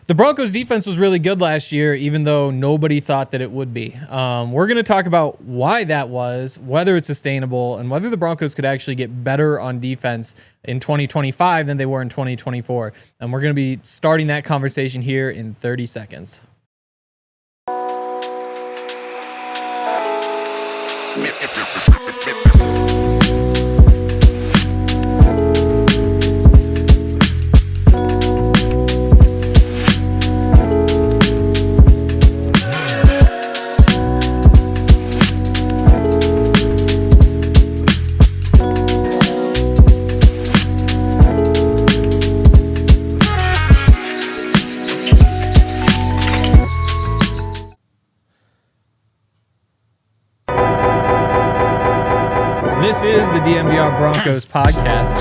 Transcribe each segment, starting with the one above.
The Broncos defense was really good last year, even though nobody thought that it would be. We're going to talk about why that was, whether it's sustainable, and whether the Broncos could actually get better on defense in 2025 than they were in 2024. And we're going to be starting that conversation here in 30 seconds. This is the DNVR Broncos Podcast,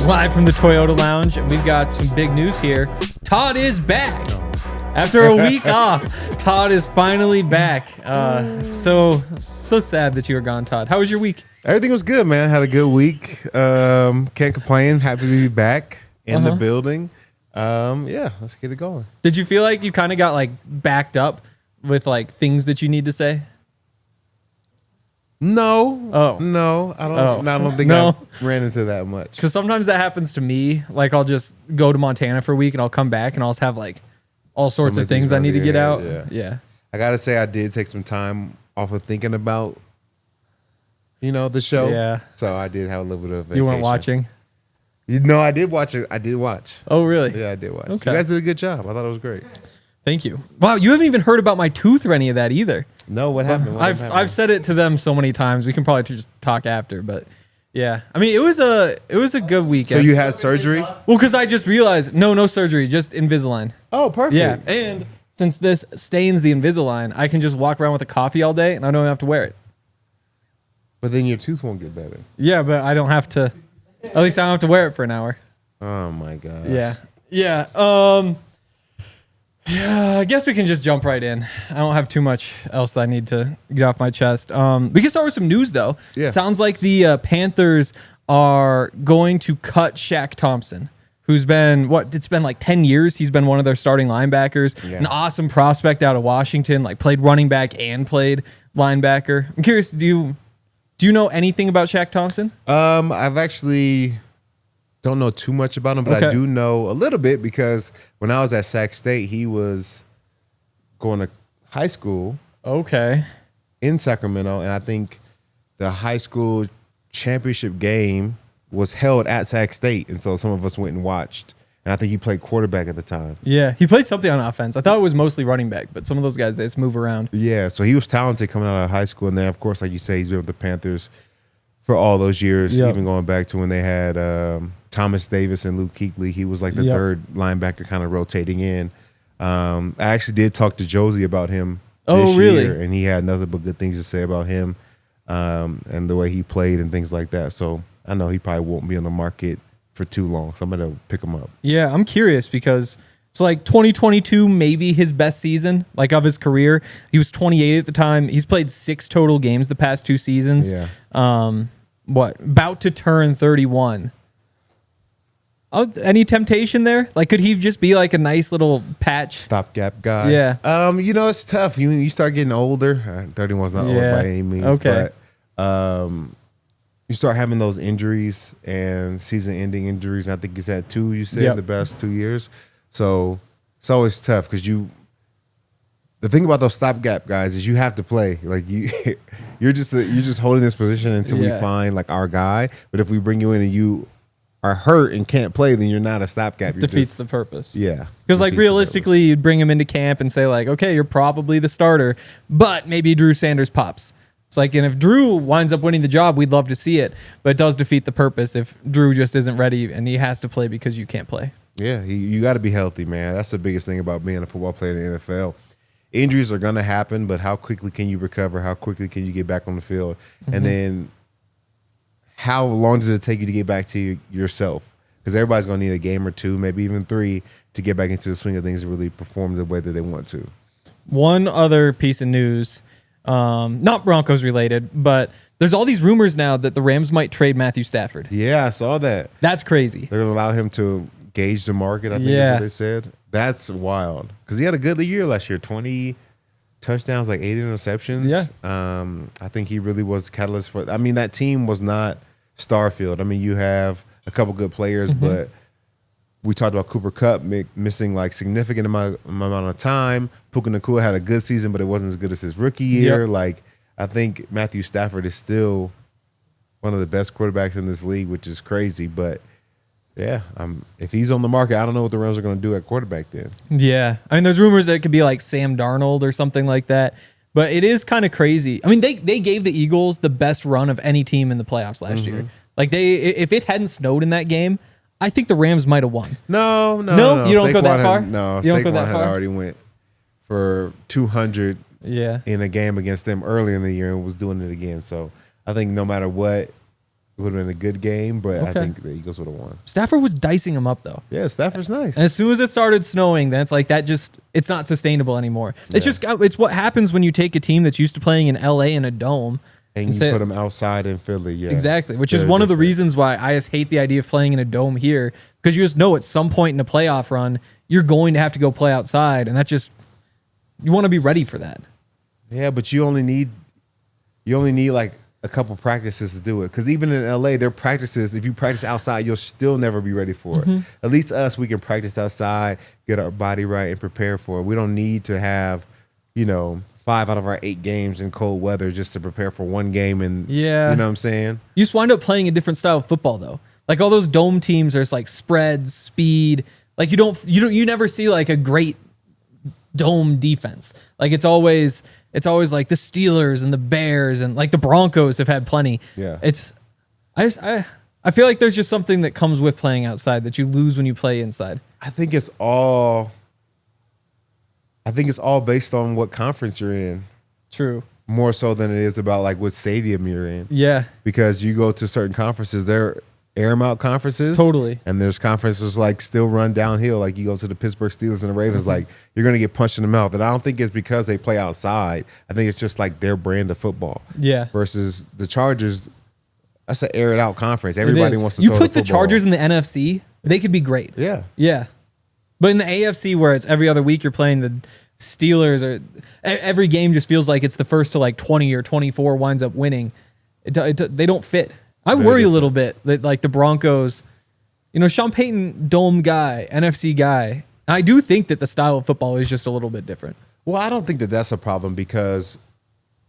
live from the Toyota Lounge, and we've got some big news here. Todd is back. After a week off, Todd is finally back. So sad that you were gone, Todd. How was your week? Everything was good, man. Had a good week. Can't complain. Happy to be back in the building. Yeah, let's get it going. Did you feel like you kind of got like backed up with like things that you need to say? No. Oh. No. I don't think I ran into that much. Because sometimes that happens to me. Like I'll just go to Montana for a week and I'll come back and I'll just have like all sorts of things I need to get out. Yeah. I gotta say I did take some time off of thinking about, the show. Yeah. So I did have a little bit of vacation. You weren't watching? I did watch it. I did watch. Oh, really? Yeah, I did watch. Okay. You guys did a good job. I thought it was great. Thank you. Wow, you haven't even heard about my tooth or any of that either. No, what happened? I've said it to them so many times. We can probably just talk after, but yeah. I mean, it was a good weekend. So you had surgery? Well, because I just realized no surgery, just Invisalign. Oh, perfect. Yeah, and since this stains the Invisalign, I can just walk around with a coffee all day and I don't have to wear it. But then your tooth won't get better. Yeah, but I don't have to. At least I don't have to wear it for an hour. Oh my god. Yeah. Yeah. Yeah, I guess we can just jump right in. I don't have too much else that I need to get off my chest. We can start with some news, though. Yeah. Sounds like the Panthers are going to cut Shaq Thompson, who's been, it's been like 10 years. He's been one of their starting linebackers. Yeah. An awesome prospect out of Washington, like played running back and played linebacker. I'm curious, do you know anything about Shaq Thompson? I've actually... don't know too much about him, but okay. I do know a little bit because when I was at Sac State, he was going to high school. Okay. In Sacramento, and I think the high school championship game was held at Sac State, and so some of us went and watched. And I think he played quarterback at the time. Yeah, he played something on offense. I thought it was mostly running back, but some of those guys, they just move around. Yeah, so he was talented coming out of high school, and then, of course, like you say, he's been with the Panthers for all those years, even going back to when they had Thomas Davis and Luke Kuechly. He was like the third linebacker kind of rotating in. I actually did talk to Josie about him this year, and he had nothing but good things to say about him and the way he played and things like that. So I know he probably won't be on the market for too long, so I'm going to pick him up. Yeah, I'm curious because it's like 2022, maybe his best season like of his career. He was 28 at the time. He's played 6 total games the past 2 seasons. Yeah. About to turn 31. Any temptation there? Like, could he just be like a nice little patch stopgap guy? Yeah. It's tough. You start getting older. 31's not old by any means. Okay. But you start having those injuries and season-ending injuries. And I think he's had 2. You said the best 2 years. So it's always tough because the thing about those stopgap guys is you have to play. Like you're just holding this position until we find like our guy. But if we bring you in and you are hurt and can't play, then you're not a stopgap. Defeats the purpose. Yeah. Because like realistically, you'd bring him into camp and say like, okay, you're probably the starter, but maybe Drew Sanders pops. It's like, and if Drew winds up winning the job, we'd love to see it, but it does defeat the purpose if Drew just isn't ready and he has to play because you can't play. Yeah, you got to be healthy, man. That's the biggest thing about being a football player in the NFL. Injuries are going to happen, but how quickly can you recover? How quickly can you get back on the field? Mm-hmm. And then how long does it take you to get back to yourself? Because everybody's going to need a game or 2, maybe even 3, to get back into the swing of things and really perform the way that they want to. One other piece of news, not Broncos related, but there's all these rumors now that the Rams might trade Matthew Stafford. Yeah, I saw that. That's crazy. They're going to allow him to gauge the market, I think is what they said. That's wild because he had a good year last year. 20 touchdowns, like 8 interceptions. Yeah. I think he really was the catalyst for. I mean, that team was not Starfield. I mean, you have a couple good players, but we talked about Cooper Kupp missing like significant amount of time. Puka Nacua had a good season, but it wasn't as good as his rookie year. Yep. Like, I think Matthew Stafford is still one of the best quarterbacks in this league, which is crazy. But yeah, if he's on the market, I don't know what the Rams are going to do at quarterback then. Yeah. I mean, there's rumors that it could be like Sam Darnold or something like that. But it is kind of crazy. I mean, they gave the Eagles the best run of any team in the playoffs last year. Like, if it hadn't snowed in that game, I think the Rams might have won. No. You don't go that far? No, you don't go Saquon that had far? already went for 200 in a game against them earlier in the year and was doing it again. So I think no matter what, it would have been a good game, but I think the Eagles would have won. Stafford was dicing him up, though. Yeah, Stafford's nice. And as soon as it started snowing, then it's like it's not sustainable anymore. It's what happens when you take a team that's used to playing in LA in a dome and you put them outside in Philly. Yeah, exactly. Which is one of the reasons why I just hate the idea of playing in a dome here, because you just know at some point in a playoff run, you're going to have to go play outside, and you want to be ready for that. Yeah, but you only need like a couple practices to do it. Because even in LA, their practices, if you practice outside, you'll still never be ready for it. At least us, we can practice outside, get our body right, and prepare for it. We don't need to have, 5 out of our 8 games in cold weather just to prepare for one game. And you know what I'm saying? You just wind up playing a different style of football, though. Like all those dome teams, there's like spreads, speed. Like you never see like a great dome defense. Like it's always like the Steelers and the Bears and like the Broncos have had plenty. Yeah. I feel like there's just something that comes with playing outside that you lose when you play inside. I think it's all based on what conference you're in. True. More so than it is about like what stadium you're in. Yeah. Because you go to certain conferences, they're air them out conferences. Totally. And there's conferences like still run downhill. Like you go to the Pittsburgh Steelers and the Ravens, like you're going to get punched in the mouth. And I don't think it's because they play outside. I think it's just like their brand of football. Yeah. Versus the Chargers, that's an air it out conference. Everybody wants to you throw put the the Chargers in the NFC, they could be great. Yeah. Yeah. But in the AFC, where it's every other week you're playing the Steelers, or every game just feels like it's the first to like 20 or 24 winds up winning. They don't fit. I worry a little bit that like the Broncos, Sean Payton, dome guy, NFC guy. I do think that the style of football is just a little bit different. Well, I don't think that that's a problem because,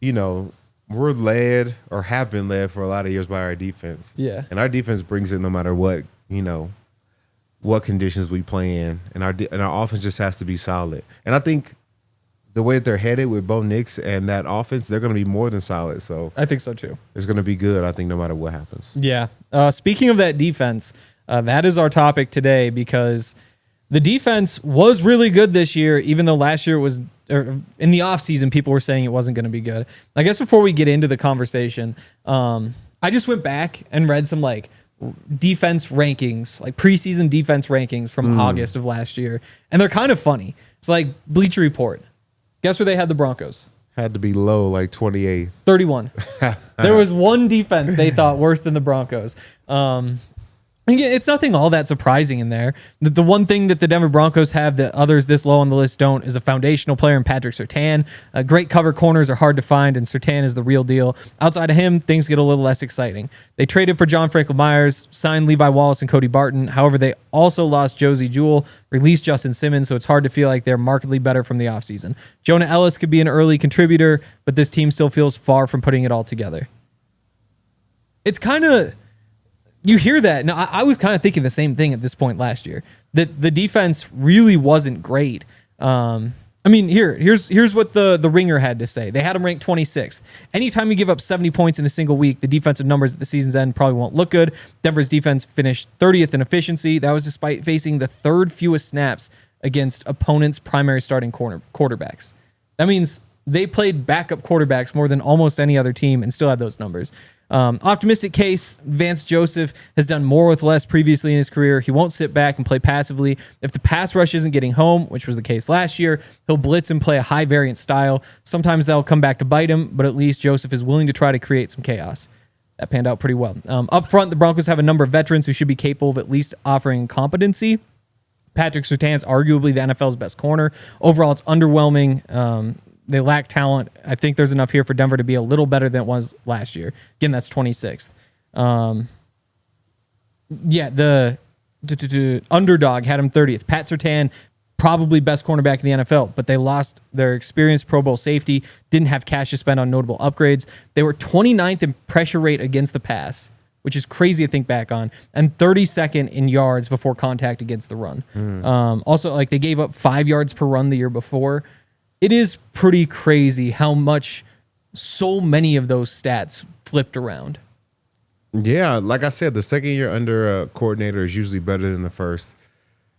we're led or have been led for a lot of years by our defense. Yeah. And our defense brings it no matter what, what conditions we play in. And our offense just has to be solid. And I think the way that they're headed with Bo Nix and that offense, they're going to be more than solid. So I think so too. It's going to be good, I think, no matter what happens. Yeah. Speaking of that defense, that is our topic today because the defense was really good this year, even though last year was in the offseason, people were saying it wasn't going to be good. I guess before we get into the conversation, I just went back and read some like defense rankings, like preseason defense rankings from August of last year. And they're kind of funny. It's like Bleacher Report. Guess where they had the Broncos? Had to be low, like 28. 31. There was one defense they thought worse than the Broncos. Again, it's nothing all that surprising in there. The one thing that the Denver Broncos have that others this low on the list don't is a foundational player in Patrick Surtain. Great cover corners are hard to find, and Surtain is the real deal. Outside of him, things get a little less exciting. They traded for John Franklin Myers, signed Levi Wallace and Cody Barton. However, they also lost Josie Jewell, released Justin Simmons, so it's hard to feel like they're markedly better from the offseason. Jonah Ellis could be an early contributor, but this team still feels far from putting it all together. It's kind of... You hear that. Now, I was kind of thinking the same thing at this point last year, that the defense really wasn't great. Here's what the Ringer had to say. They had them ranked 26th. Anytime you give up 70 points in a single week, the defensive numbers at the season's end probably won't look good. Denver's defense finished 30th in efficiency. That was despite facing the third fewest snaps against opponents' primary starting quarterbacks. That means they played backup quarterbacks more than almost any other team and still had those numbers. Optimistic case, Vance Joseph has done more with less previously in his career. He won't sit back and play passively. If the pass rush isn't getting home, which was the case last year, he'll blitz and play a high variant style. Sometimes that'll come back to bite him, but at least Joseph is willing to try to create some chaos. That panned out pretty well. Up front, the Broncos have a number of veterans who should be capable of at least offering competency. Patrick Surtain's arguably the NFL's best corner. Overall, it's underwhelming. They lack talent. I think there's enough here for Denver to be a little better than it was last year. Again, that's 26th. The underdog had him 30th. Pat Surtain, probably best cornerback in the NFL, but they lost their experienced Pro Bowl safety, didn't have cash to spend on notable upgrades. They were 29th in pressure rate against the pass, which is crazy to think back on, and 32nd in yards before contact against the run. Also, like, they gave up 5 yards per run the year before. It is pretty crazy how much so many of those stats flipped around. Yeah, like I said, the second year under a coordinator is usually better than the first.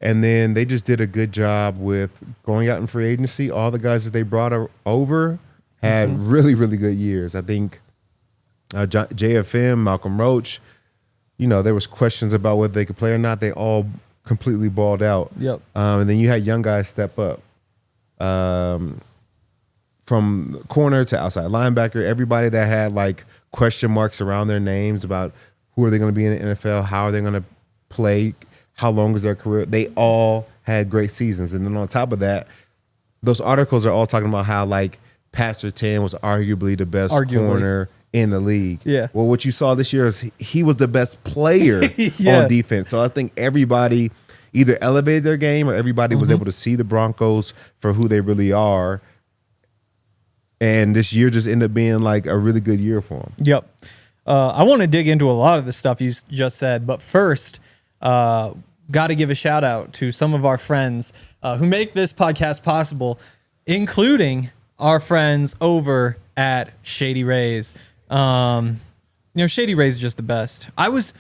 And then they just did a good job with going out in free agency. All the guys that they brought over had really, really good years. I think JFM, Malcolm Roach, there was questions about whether they could play or not. They all completely balled out. Yep. And then you had young guys step up. From corner to outside linebacker, everybody that had like question marks around their names about who are they going to be in the NFL, how are they going to play, how long is their career, they all had great seasons. And then on top of that, those articles are all talking about how like Pat Surtain was arguably the best corner in the league. Yeah. Well, what you saw this year is he was the best player on defense. So I think everybody either elevated their game or everybody was able to see the Broncos for who they really are. And this year just ended up being like a really good year for them. Yep. I want to dig into a lot of the stuff you just said, but first, got to give a shout out to some of our friends who make this podcast possible, including our friends over at Shady Rays. Shady Rays is just the best. I was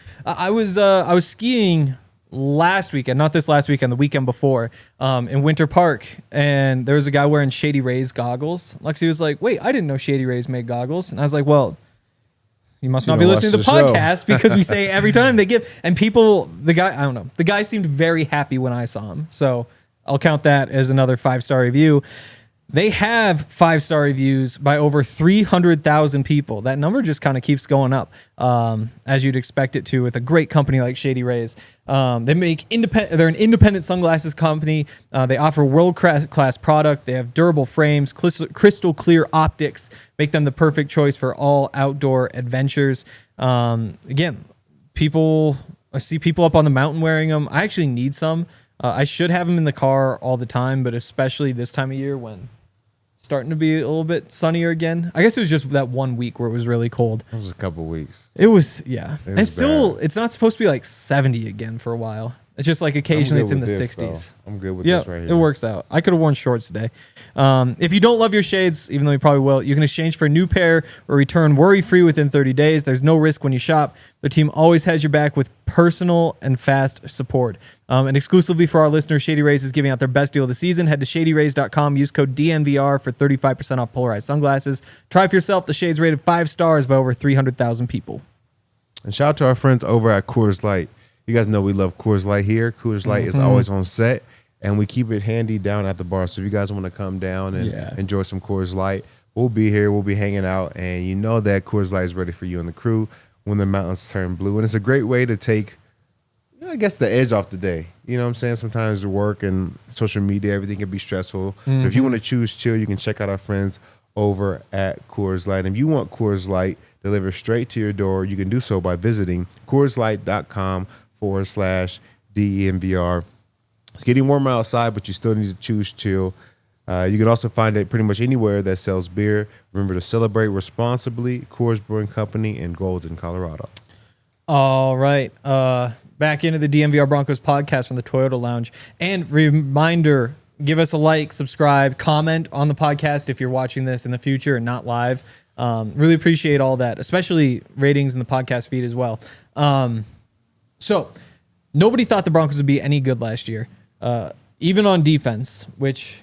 skiing last weekend, not this last weekend, the weekend before, in Winter Park, and there was a guy wearing Shady Rays goggles. Lexi was like, "Wait, I didn't know Shady Rays made goggles," and I was like, "Well, you must not be listening to the podcast because we say every time they give." And people, the guy seemed very happy when I saw him, so I'll count that as another 5-star review. They have 5-star reviews by over 300,000 people. That number just kind of keeps going up, as you'd expect it to, with a great company like Shady Rays. They make they're an independent sunglasses company. They offer world-class product. They have durable frames, crystal clear optics, make them the perfect choice for all outdoor adventures. Again, I see people up on the mountain wearing them. I actually need some. I should have them in the car all the time, but especially this time of year when it's starting to be a little bit sunnier again. I guess it was just that 1 week where it was really cold. It was a couple weeks. It was, yeah. It was still, it's not supposed to be like 70 again for a while. It's just like occasionally it's in the 60s. I'm good with this right here. It works out. I could have worn shorts today. If you don't love your shades, even though you probably will, you can exchange for a new pair or return worry-free within 30 days. There's no risk when you shop. The team always has your back with personal and fast support. And exclusively for our listeners, Shady Rays is giving out their best deal of the season. Head to shadyrays.com. Use code DNVR for 35% off polarized sunglasses. Try for yourself. The shades rated 5 stars by over 300,000 people. And shout out to our friends over at Coors Light. You guys know we love Coors Light here. Coors Light is always on set, and we keep it handy down at the bar. So if you guys want to come down and enjoy some Coors Light, we'll be here. We'll be hanging out, and you know that Coors Light is ready for you and the crew when the mountains turn blue. And it's a great way to take, I guess, the edge off the day. You know what I'm saying? Sometimes the work and social media, everything can be stressful. But if you want to choose chill, you can check out our friends over at Coors Light. And if you want Coors Light delivered straight to your door, you can do so by visiting CoorsLight.com/DNVR. It's getting warmer outside, but you still need to choose chill. You can also find it pretty much anywhere that sells beer. Remember to celebrate responsibly. Coors Brewing Company in Golden, Colorado. All right. Back into the DNVR Broncos podcast from the Toyota Lounge. And reminder, give us a like, subscribe, comment on the podcast if you're watching this in the future and not live. Really appreciate all that, especially ratings in the podcast feed as well. So nobody thought the Broncos would be any good last year, even on defense, which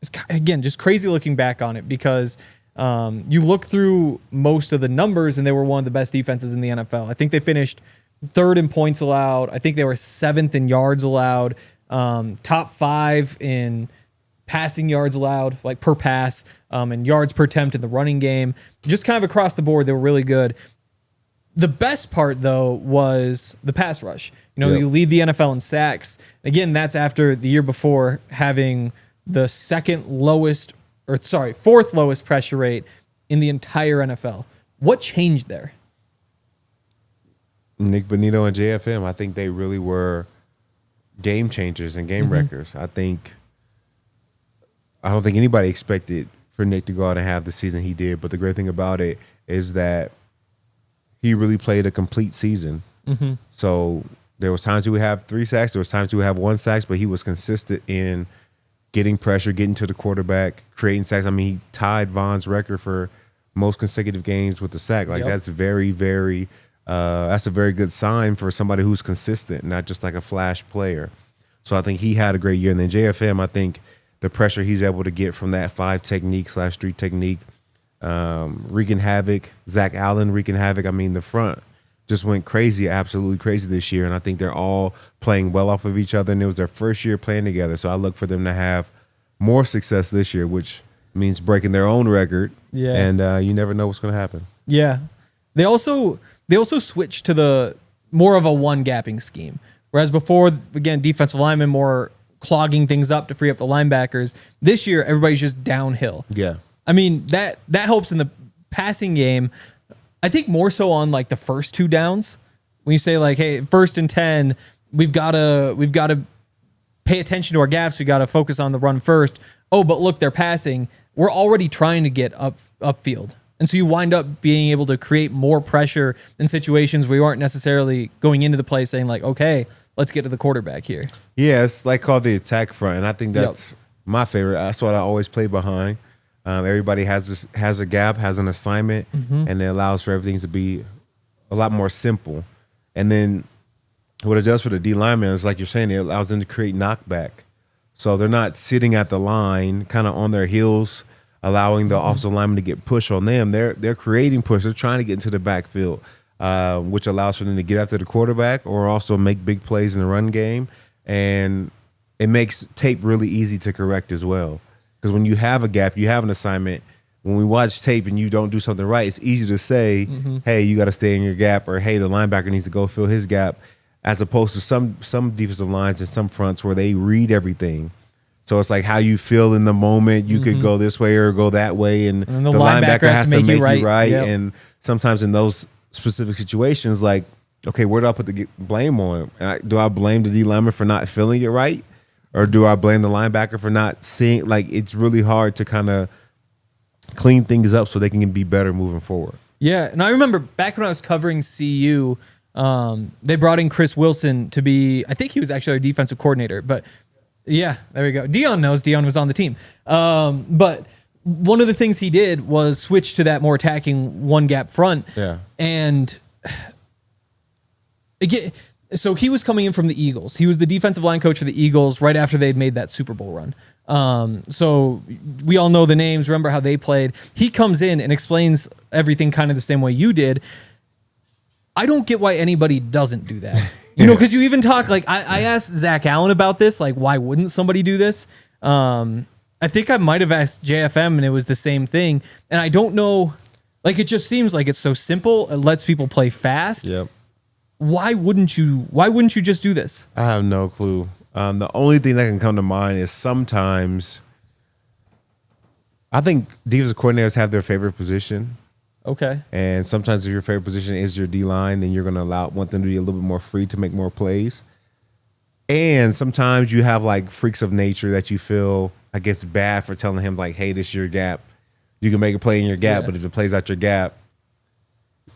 is, again, just crazy looking back on it because you look through most of the numbers and they were one of the best defenses in the NFL. I think they finished 3rd in points allowed. I think they were 7th in yards allowed, top 5 in passing yards allowed, like per pass, and yards per attempt in the running game. Just kind of across the board, they were really good. The best part, though, was the pass rush. You lead the NFL in sacks. Again, that's after the year before having the fourth lowest pressure rate in the entire NFL. What changed there? Nik Bonitto and JFM, I think they really were game changers and game wreckers. I don't think anybody expected for Nik to go out and have the season he did. But the great thing about it is that he really played a complete season. So there was times he would have 3 sacks. There was times he would have 1 sack, but he was consistent in getting pressure, getting to the quarterback, creating sacks. I mean, he tied Von's record for most consecutive games with the sack. Like that's very, very that's a very good sign for somebody who's consistent, not just like a flash player. So I think he had a great year. And then JFM, I think the pressure he's able to get from that 5 technique / 3 technique, wreaking havoc. Zach Allen wreaking havoc. I mean, the front just went crazy, absolutely crazy this year. And I think they're all playing well off of each other. And it was their first year playing together. So I look for them to have more success this year, which means breaking their own record. Yeah. And you never know what's going to happen. Yeah. They also switched to the more of a one gapping scheme. Whereas before, again, defensive linemen more clogging things up to free up the linebackers. This year, everybody's just downhill. Yeah. I mean, that helps in the passing game. I think more so on like the first 2 downs. When you say like, hey, 1st and 10, we've got to pay attention to our gaps. We got to focus on the run first. Oh, but look, they're passing. We're already trying to get upfield. And so you wind up being able to create more pressure in situations where you aren't necessarily going into the play saying like, okay, let's get to the quarterback here. Yeah, it's like called the attack front. And I think that's my favorite. That's what I always play behind. Everybody has a gap, has an assignment, and it allows for everything to be a lot more simple. And then what it does for the D linemen is, like you're saying, it allows them to create knockback. So they're not sitting at the line, kind of on their heels, allowing the offensive lineman to get push on them. They're creating push. They're trying to get into the backfield, which allows for them to get after the quarterback or also make big plays in the run game. And it makes tape really easy to correct as well. Because when you have a gap, you have an assignment. When we watch tape and you don't do something right, it's easy to say, hey, you got to stay in your gap, or hey, the linebacker needs to go fill his gap, as opposed to some defensive lines and some fronts where they read everything. So it's like how you feel in the moment. You could go this way or go that way, and the linebacker has to make you right. Yep. And sometimes in those specific situations, like, okay, where do I put the blame on? Do I blame the D lineman for not feeling it right? Or do I blame the linebacker for not seeing? Like, it's really hard to kind of clean things up so they can be better moving forward. Yeah, and I remember back when I was covering CU, they brought in Chris Wilson to be, I think he was actually our defensive coordinator. But yeah, there we go. Dion knows. Dion was on the team. But one of the things he did was switch to that more attacking one gap front. Yeah. And again, so he was coming in from the Eagles. He was the defensive line coach for the Eagles right after they'd made that Super Bowl run. So we all know the names, remember how they played. He comes in and explains everything kind of the same way you did. I don't get why anybody doesn't do that. You know, because you even talk, like, I asked Zach Allen about this, like, why wouldn't somebody do this? I think I might have asked JFM, and it was the same thing. And I don't know, like, it just seems like it's so simple. It lets people play fast. Yep. Why wouldn't you just do this? I have no clue. The only thing that can come to mind is sometimes I think defensive coordinators have their favorite position. Okay. And sometimes if your favorite position is your D-line, then you're going to want them to be a little bit more free to make more plays. And sometimes you have like freaks of nature that you feel, I guess, bad for telling him like, hey, this is your gap. You can make a play in your gap, but if it plays out your gap,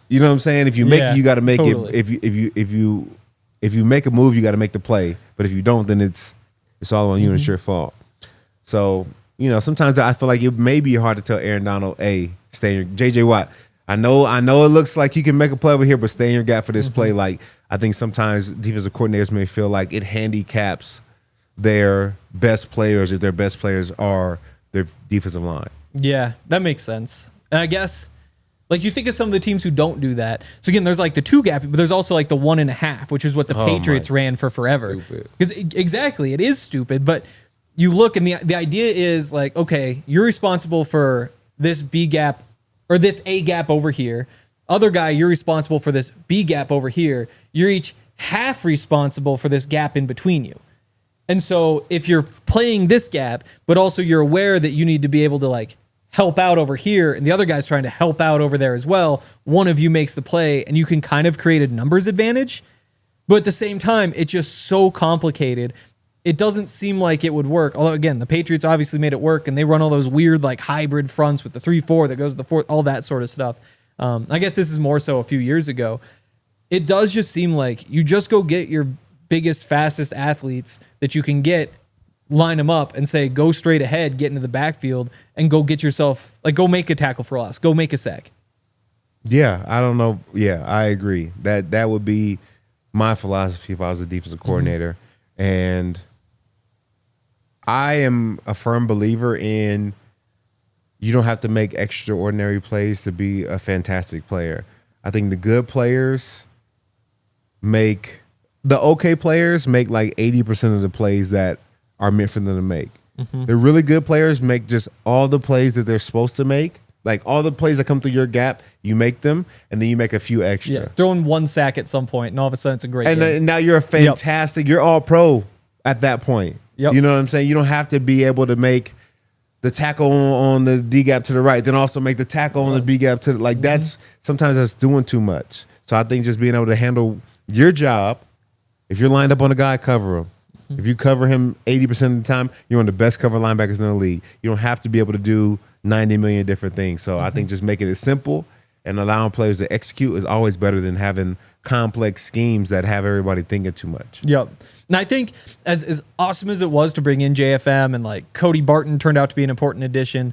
you know what I'm saying? If you make it, you got to make it. If you make a move, you got to make the play. But if you don't, then it's all on you and it's your fault. So, you know, sometimes I feel like it may be hard to tell Aaron Donald, hey, stay in your JJ Watt. I know it looks like you can make a play over here, but stay in your gap for this play. Like, I think sometimes defensive coordinators may feel like it handicaps their best players if their best players are their defensive line. Yeah, that makes sense. And I guess, like, you think of some of the teams who don't do that. So again, there's like the 2 gap, but there's also like the 1.5, which is what the Patriots ran for forever. Because exactly, it is stupid. But you look, and the idea is like, okay, you're responsible for this B gap or this A gap over here. Other guy, you're responsible for this B gap over here. You're each half responsible for this gap in between you. And so if you're playing this gap, but also you're aware that you need to be able to like help out over here and the other guy's trying to help out over there as well, one of you makes the play and you can kind of create a numbers advantage. But at the same time, it's just so complicated. It doesn't seem like it would work. Although, again, the Patriots obviously made it work, and they run all those weird like hybrid fronts with the 3-4 that goes to the 4, all that sort of stuff. I guess this is more so a few years ago. It does just seem like you just go get your biggest, fastest athletes that you can get, line them up, and say, go straight ahead, get into the backfield, and go get yourself, like, go make a tackle for loss, go make a sack. Yeah, I don't know. Yeah, I agree. That would be my philosophy if I was a defensive coordinator. And I am a firm believer in you don't have to make extraordinary plays to be a fantastic player. I think the good players make like 80% of the plays that are meant for them to make. The really good players make just all the plays that they're supposed to make. Like all the plays that come through your gap, you make them, and then you make a few extra. Yeah, throw in one sack at some point, and all of a sudden it's a great game. And now you're a fantastic, you're all pro at that point. Yep. You know what I'm saying? You don't have to be able to make the tackle on the D gap to the right, then also make the tackle on the B gap to the, like that's sometimes that's doing too much. So I think just being able to handle your job, if you're lined up on a guy, cover him. If you cover him 80% of the time, you're one of the best cover linebackers in the league. You don't have to be able to do 90 million different things. So I think just making it simple and allowing players to execute is always better than having complex schemes that have everybody thinking too much. Yep. And I think as awesome as it was to bring in JFM and like Cody Barton turned out to be an important addition,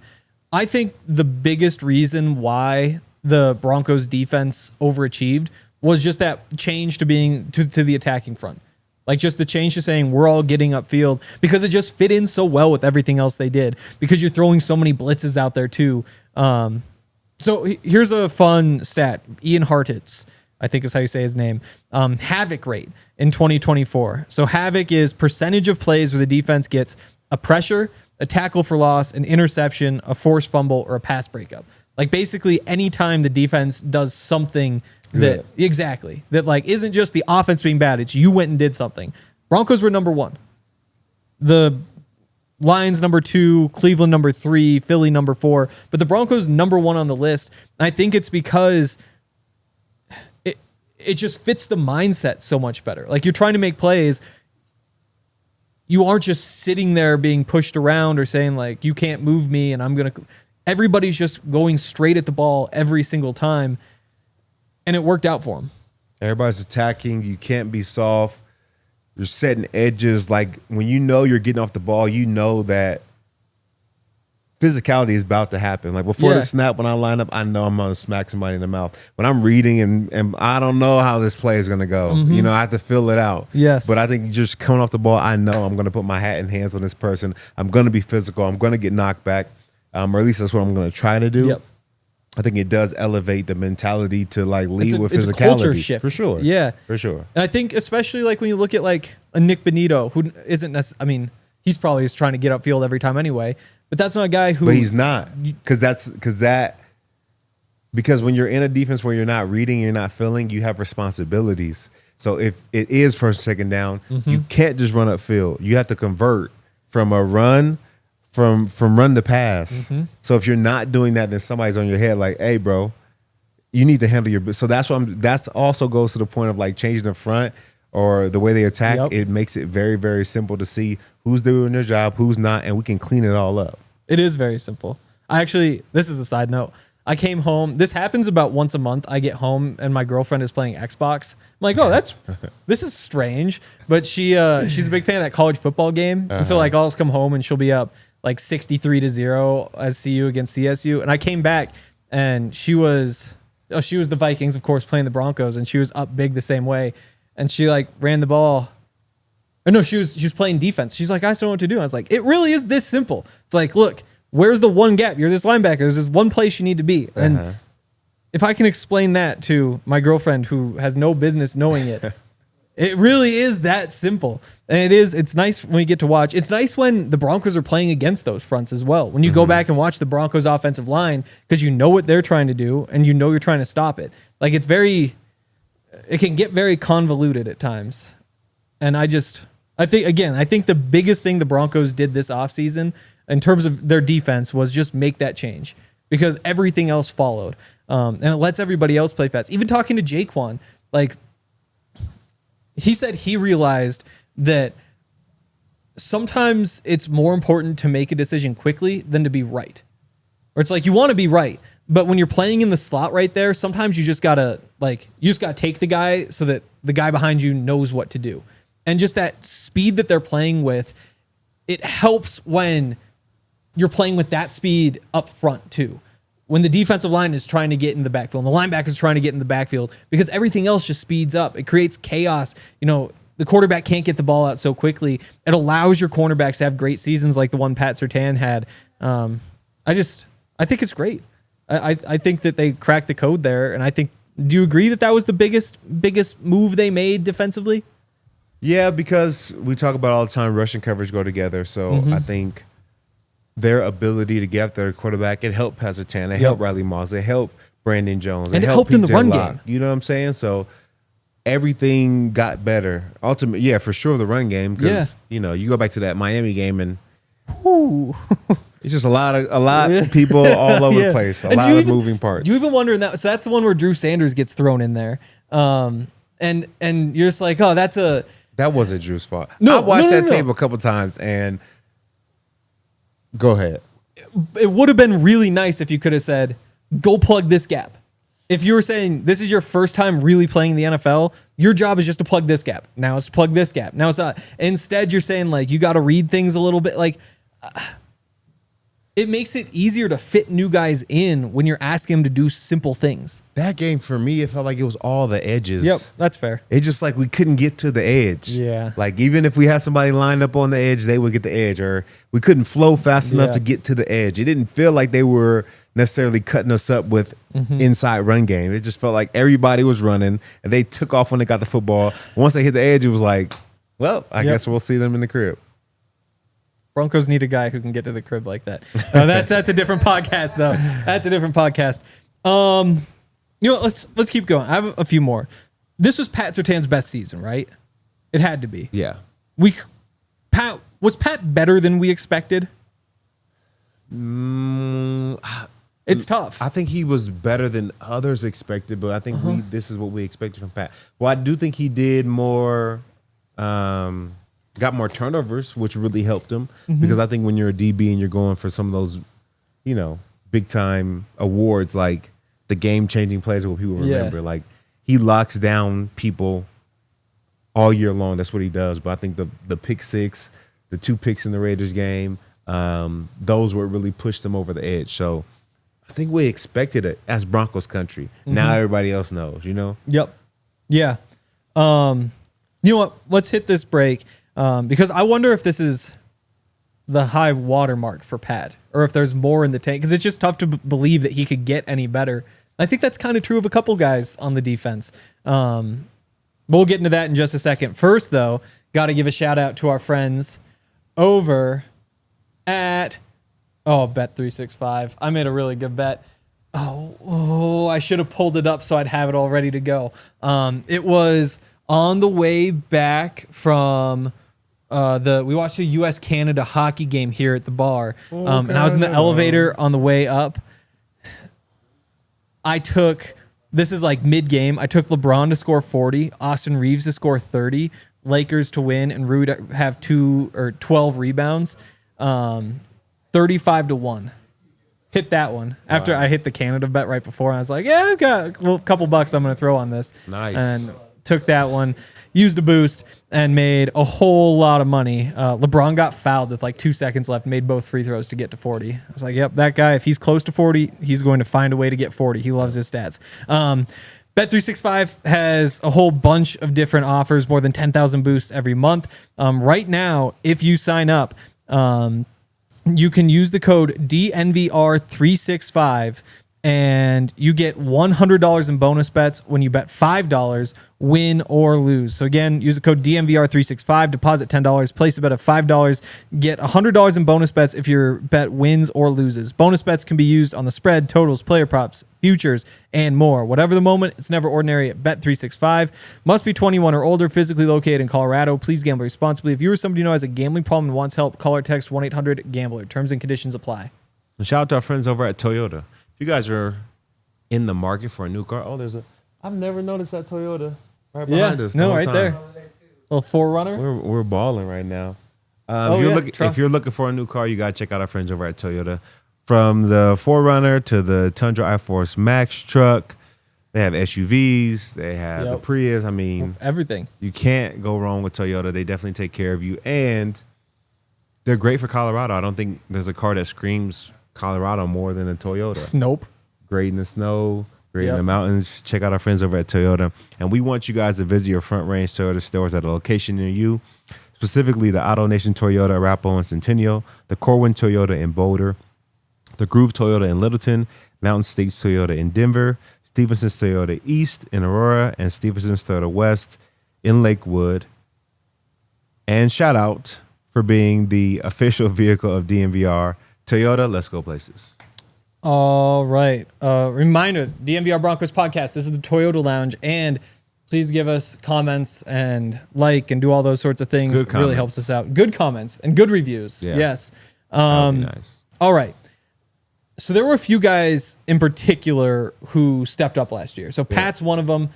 I think the biggest reason why the Broncos defense overachieved was just that change to being to the attacking front. Like just the change to saying we're all getting upfield because it just fit in so well with everything else they did because you're throwing so many blitzes out there too. So here's a fun stat. Ian Hartitz, I think is how you say his name, havoc rate in 2024. So havoc is percentage of plays where the defense gets a pressure, a tackle for loss, an interception, a forced fumble, or a pass breakup. Like basically anytime the defense does something that like isn't just the offense being bad, it's you went and did something. Broncos were number 1. The Lions number 2, Cleveland number 3, Philly number 4, but the Broncos number 1 on the list. And I think it's because it just fits the mindset so much better. Like you're trying to make plays. You aren't just sitting there being pushed around or saying like, you can't move me and I'm going to, everybody's just going straight at the ball every single time. And it worked out for them. Everybody's attacking. You can't be soft. You're setting edges. Like when you know you're getting off the ball, you know that physicality is about to happen. Like before the snap, when I line up, I know I'm going to smack somebody in the mouth. When I'm reading and I don't know how this play is going to go, you know, I have to fill it out. Yes. But I think just coming off the ball, I know I'm going to put my hat and hands on this person. I'm going to be physical. I'm going to get knocked back. Or at least that's what I'm going to try to do. Yep. I think it does elevate the mentality to like lead with it's physicality. a culture shift. For sure. Yeah. For sure. And I think especially like when you look at like a Nik Bonitto, who isn't necessarily, I mean, he's probably just trying to get upfield every time anyway, but that's not a guy who. But he's not. Because when you're in a defense where you're not reading, you're not feeling, you have responsibilities. So if it is first and second down, you can't just run upfield. You have to convert from a run from run to pass. So if you're not doing that, then somebody's on your head like, hey, bro, you need to handle your. So that's what that's also goes to the point of like changing the front or the way they attack. Yep. It makes it very, very simple to see who's doing their job, who's not, and we can clean it all up. It is very simple. This is a side note. I came home. This happens about once a month. I get home and my girlfriend is playing Xbox. I'm like, oh, this is strange. But she's a big fan of that college football game. And so like I'll just come home and she'll be up like 63-0 as CU against CSU. And I came back and she was the Vikings, of course, playing the Broncos, and she was up big the same way. And she like ran the ball. Or no, she was playing defense. She's like, I don't know what to do. I was like, it really is this simple. It's like, look, where's the one gap? You're this linebacker. There's this one place you need to be. And if I can explain that to my girlfriend who has no business knowing it, it really is that simple. And it's nice when you get to watch. It's nice when the Broncos are playing against those fronts as well. When you go back and watch the Broncos offensive line, because you know what they're trying to do and you know you're trying to stop it. Like it's very, it can get very convoluted at times. And I think the biggest thing the Broncos did this offseason in terms of their defense was just make that change, because everything else followed. And it lets everybody else play fast. Even talking to Jaquan, like, he said he realized that sometimes it's more important to make a decision quickly than to be right. Or it's like, you want to be right, but when you're playing in the slot right there, sometimes you just gotta take the guy so that the guy behind you knows what to do. And just that speed that they're playing with, it helps when you're playing with that speed up front too. When the defensive line is trying to get in the backfield, and the linebacker is trying to get in the backfield, because everything else just speeds up. It creates chaos. The quarterback can't get the ball out so quickly. It allows your cornerbacks to have great seasons like the one Pat Surtain had. I think it's great. I think that they cracked the code there, and do you agree that was the biggest move they made defensively? Yeah, because we talk about all the time, rush and coverage go together. So I think their ability to get after their quarterback, it helped Pat Surtain, it helped Riley Moss, it helped Brandon Jones, and it helped in the run game. You know what I'm saying? So everything got better. Ultimately, yeah, for sure, the run game. Because you go back to that Miami game and it's just a lot of people all over the place, a lot of moving parts. You even wonder so that's the one where Drew Sanders gets thrown in there, and you're just like, oh, that wasn't Drew's fault. No, I watched that tape a couple times, and go ahead. It would have been really nice if you could have said, go plug this gap. If you were saying this is your first time really playing the NFL, your job is just to plug this gap. Now it's to plug this gap. Now it's not. Instead, you're saying, like, you got to read things a little bit. Like, it makes it easier to fit new guys in when you're asking them to do simple things. That game, for me, it felt like it was all the edges. Yep, that's fair. It's just like we couldn't get to the edge. Yeah. Like, even if we had somebody lined up on the edge, they would get the edge. Or we couldn't flow fast enough to get to the edge. It didn't feel like they were necessarily cutting us up with inside run game. It just felt like everybody was running, and they took off when they got the football. Once they hit the edge, it was like, well, I guess we'll see them in the crib. Broncos need a guy who can get to the crib like that. That's a different podcast, though. That's a different podcast. Let's keep going. I have a few more. This was Pat Surtain's best season, right? It had to be. Yeah. Was Pat better than we expected? It's tough. I think he was better than others expected, but I think this is what we expected from Pat. Well, I do think he did more. Got more turnovers, which really helped him, because I think when you're a DB and you're going for some of those, big time awards, like the game changing plays, what people remember, like he locks down people all year long. That's what he does. But I think the pick six, the 2 picks in the Raiders game, those were really pushed them over the edge. So I think we expected it as Broncos country. Now everybody else knows, Yep. Yeah. You know what? Let's hit this break. Because I wonder if this is the high watermark for Pat, or if there's more in the tank, because it's just tough to believe that he could get any better. I think that's kind of true of a couple guys on the defense. We'll get into that in just a second. First, though, got to give a shout out to our friends over at Bet365. I made a really good bet. I should have pulled it up so I'd have it all ready to go. It was on the way back from we watched a U.S.-Canada hockey game here at the bar, and I was in the elevator on the way up. This is like mid-game, I took LeBron to score 40, Austin Reeves to score 30, Lakers to win, and Rue to have 12 rebounds, 35-1. Hit that one after I hit the Canada bet right before. I was like, yeah, I've got a couple bucks I'm going to throw on this. Nice. And took that one, used a boost, and made a whole lot of money. LeBron got fouled with like 2 seconds left, made both free throws to get to 40. I was like, yep, that guy, if he's close to 40, he's going to find a way to get 40. He loves his stats. Bet365 has a whole bunch of different offers, more than 10,000 boosts every month. Right now, if you sign up, you can use the code DNVR365 and you get $100 in bonus bets when you bet $5, win or lose. So again, use the code DNVR365, deposit $10, place a bet of $5, get $100 in bonus bets if your bet wins or loses. Bonus bets can be used on the spread, totals, player props, futures, and more. Whatever the moment, it's never ordinary at Bet365. Must be 21 or older, physically located in Colorado. Please gamble responsibly. If you or somebody you know has a gambling problem and wants help, call or text 1-800-GAMBLER. Terms and conditions apply. And shout out to our friends over at Toyota. If you guys are in the market for a new car, I've never noticed that Toyota right behind us. No, right there. Little 4Runner. We're balling right now. If you're looking for a new car, you gotta check out our friends over at Toyota. From the 4Runner to the Tundra iForce Max truck, they have SUVs, they have the Prius. I mean, everything. You can't go wrong with Toyota. They definitely take care of you, and they're great for Colorado. I don't think there's a car that screams Colorado more than a Toyota. Nope. Great in the snow, great in the mountains. Check out our friends over at Toyota. And we want you guys to visit your Front Range Toyota stores at a location near you, specifically the Auto Nation Toyota, Arapahoe and Centennial, the Corwin Toyota in Boulder, the Groove Toyota in Littleton, Mountain States Toyota in Denver, Stevenson's Toyota East in Aurora, and Stevenson's Toyota West in Lakewood. And shout out for being the official vehicle of DNVR. Toyota, let's go places. All right. Reminder, DNVR Broncos Podcast. This is the Toyota Lounge. And please give us comments and and do all those sorts of things. It really helps us out. Good comments and good reviews. Yeah. Yes. Nice. All right. So there were a few guys in particular who stepped up last year. So Pat's one of them.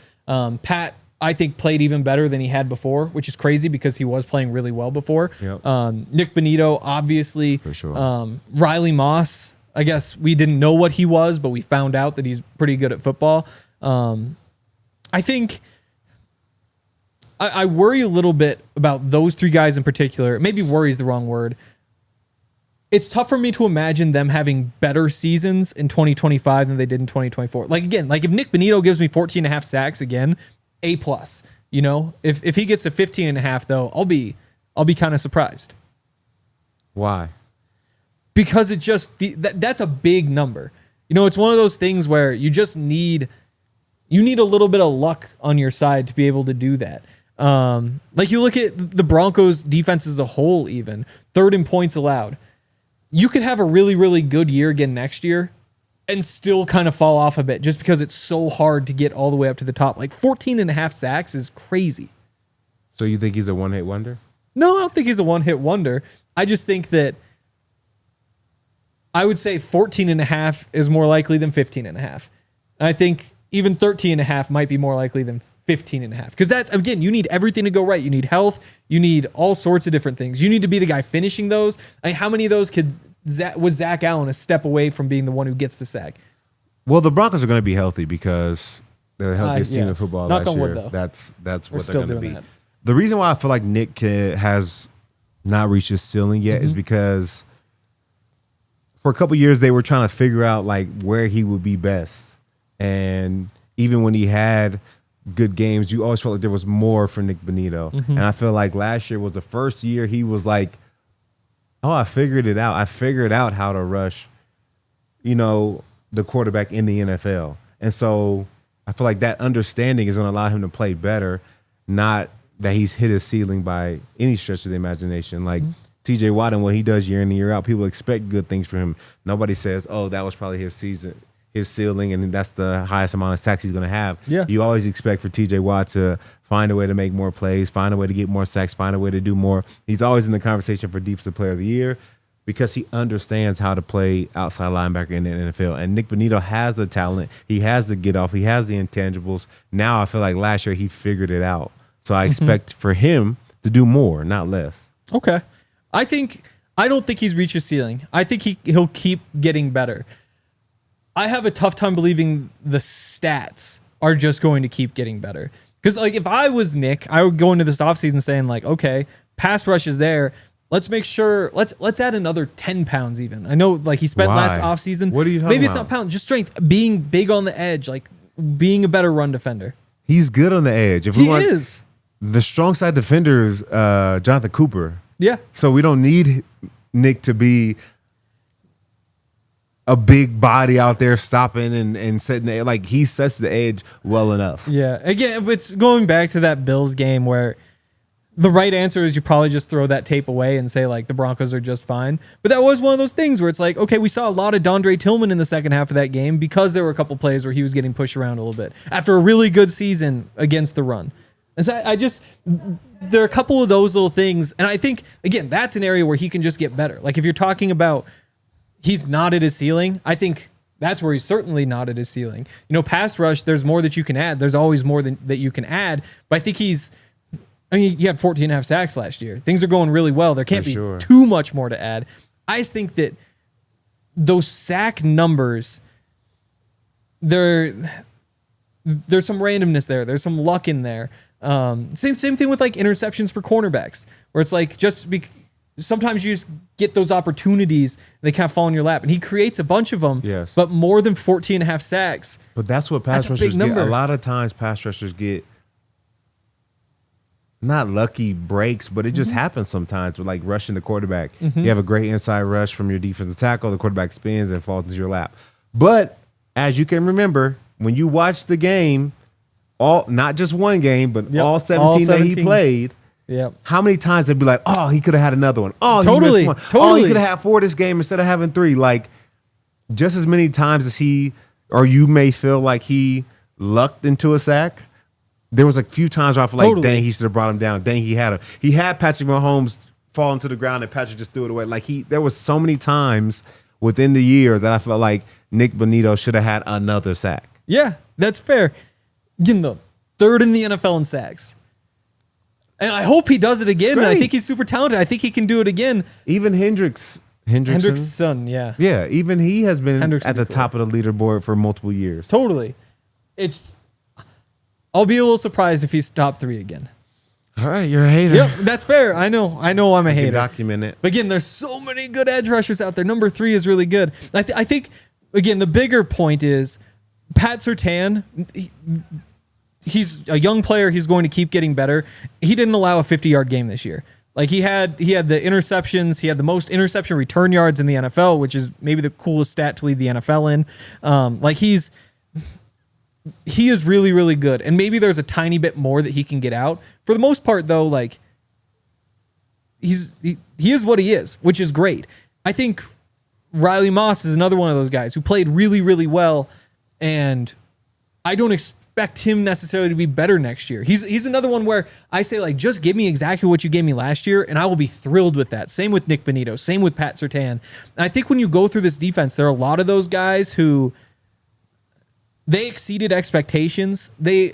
Pat, I think, played even better than he had before, which is crazy because he was playing really well before. Nik Bonitto, obviously. For sure. Riley Moss, I guess we didn't know what he was, but we found out that he's pretty good at football. I think I worry a little bit about those three guys in particular. Maybe worry is the wrong word. It's tough for me to imagine them having better seasons in 2025 than they did in 2024. If Nik Bonitto gives me 14.5 sacks again, A+. You know, if he gets to 15.5 though, I'll be kind of surprised. Why? Because it just that's a big number. You know, it's one of those things where you just need a little bit of luck on your side to be able to do that. You look at the Broncos defense as a whole, even third in points allowed. You could have a really, really good year again next year and still kind of fall off a bit just because it's so hard to get all the way up to the top. 14.5 sacks is crazy. So you think he's a one-hit wonder? No, I don't think he's a one-hit wonder. I just think that I would say 14.5 is more likely than 15.5. I think even 13.5 might be more likely than 15.5. Because that's, again, you need everything to go right. You need health. You need all sorts of different things. You need to be the guy finishing those. How many of those was Zach Allen a step away from being the one who gets the sack? Well, the Broncos are going to be healthy because they're the healthiest team in football last year. Wood, though. That's what they're going to be. That. The reason why I feel like Nik has not reached his ceiling yet is because for a couple years they were trying to figure out where he would be best. And even when he had good games, you always felt like there was more for Nik Bonitto. And I feel like last year was the first year he was like, oh, I figured it out. I figured out how to rush, the quarterback in the NFL. And so I feel like that understanding is going to allow him to play better, not that he's hit his ceiling by any stretch of the imagination. TJ Watt and what he does year in and year out, people expect good things from him. Nobody says, oh, that was probably his ceiling, and that's the highest amount of sacks he's going to have. Yeah. You always expect for TJ Watt to find a way to make more plays, find a way to get more sacks, find a way to do more. He's always in the conversation for Defensive Player of the Year because he understands how to play outside linebacker in the NFL. And Nik Bonitto has the talent. He has the get off. He has the intangibles. Now I feel like last year he figured it out. So I expect for him to do more, not less. Okay. I don't think he's reached his ceiling. I think he'll keep getting better. I have a tough time believing the stats are just going to keep getting better. Because if I was Nik, I would go into this offseason saying okay, pass rush is there. Let's make sure, let's add another 10 pounds even. I know he spent last offseason. What are you talking Maybe about? It's not pounds, just strength. Being big on the edge, being a better run defender. He's good on the edge. He is. The strong side defender is Jonathan Cooper. Yeah. So we don't need Nik to be a big body out there stopping and setting the, like he sets the edge well enough. Yeah. Again, it's going back to that Bills game where the right answer is you probably just throw that tape away and say like the Broncos are just fine. But that was one of those things where it's like, okay, we saw a lot of Dondre Tillman in the second half of that game because there were a couple plays where he was getting pushed around a little bit after a really good season against the run. And so there are a couple of those little things. And I think, again, that's an area where he can just get better. Like if you're talking about he's not at his ceiling, I think that's where he's certainly not at his ceiling. You know, pass rush, there's more that you can add. There's always more that you can add. But I think he had 14 and a half sacks last year. Things are going really well. There can't be too much more to add. I just think that those sack numbers, there's some randomness there. There's some luck in there. Same thing with like interceptions for cornerbacks, where it's like sometimes you just get those opportunities and they kind of fall in your lap. And he creates a bunch of them, yes. But more than 14 and a half sacks. But that's what pass rushers get. A lot of times pass rushers get not lucky breaks, but it just happens sometimes with like rushing the quarterback. You have a great inside rush from your defensive tackle. The quarterback spins and falls into your lap. But as you can remember, when you watch the game, not just one game, but all 17 that he played, how many times they'd be like, oh, he could have had another one. Oh, totally, he missed one. Oh, he could have had 4 this game instead of having 3. Like just as many times as you may feel like he lucked into a sack. There was a few times where I feel like, dang, he should have brought him down. Dang, he had Patrick Mahomes falling to the ground and Patrick just threw it away. Like there was so many times within the year that I felt like Nik Bonitto should have had another sack. Yeah, that's fair. Getting the 3rd in the NFL in sacks. And I hope he does it again. And I think he's super talented. I think he can do it again. Even Hendrickson, yeah. Yeah, even he has been at the top of the leaderboard for multiple years. Totally. I'll be a little surprised if he's top 3 again. All right, you're a hater. Yep, that's fair. I know I'm a hater. Document it. But again, there's so many good edge rushers out there. Number 3 is really good. I think, again, the bigger point is Pat Surtain, he's a young player. He's going to keep getting better. He didn't allow a 50-yard game this year. Like he had the interceptions. He had the most interception return yards in the NFL, which is maybe the coolest stat to lead the NFL in. He is really, really good. And maybe there's a tiny bit more that he can get out. For the most part, though, like he is what he is, which is great. I think Riley Moss is another one of those guys who played really, really well, and I don't expect him necessarily to be better next year. He's another one where I say, like, just give me exactly what you gave me last year, and I will be thrilled with that. Same with Nik Bonitto, same with Pat Surtain. And I think when you go through this defense, there are a lot of those guys who they exceeded expectations. They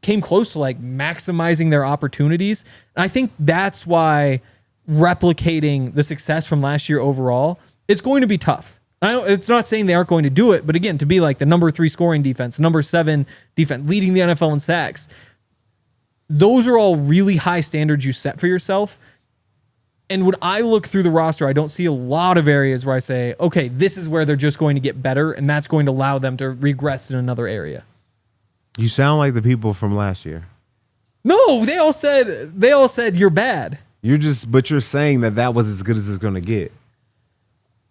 came close to like maximizing their opportunities. And I think that's why replicating the success from last year overall, it's going to be tough. It's not saying they aren't going to do it, but again, to be like the number 3 scoring defense, number 7 defense, leading the NFL in sacks, those are all really high standards you set for yourself. And when I look through the roster, I don't see a lot of areas where I say, okay, this is where they're just going to get better, and that's going to allow them to regress in another area. You sound like the people from last year. No, they all said you're bad. But you're saying that was as good as it's going to get.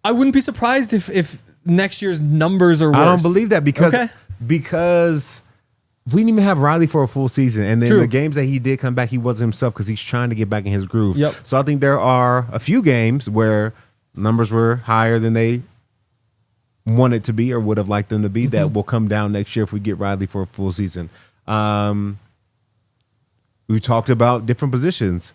I wouldn't be surprised if next year's numbers are worse. I don't believe that because we didn't even have Riley for a full season. And then the games that he did come back, he wasn't himself because he's trying to get back in his groove. Yep. So I think there are a few games where numbers were higher than they wanted to be or would have liked them to be that will come down next year if we get Riley for a full season. We talked about different positions.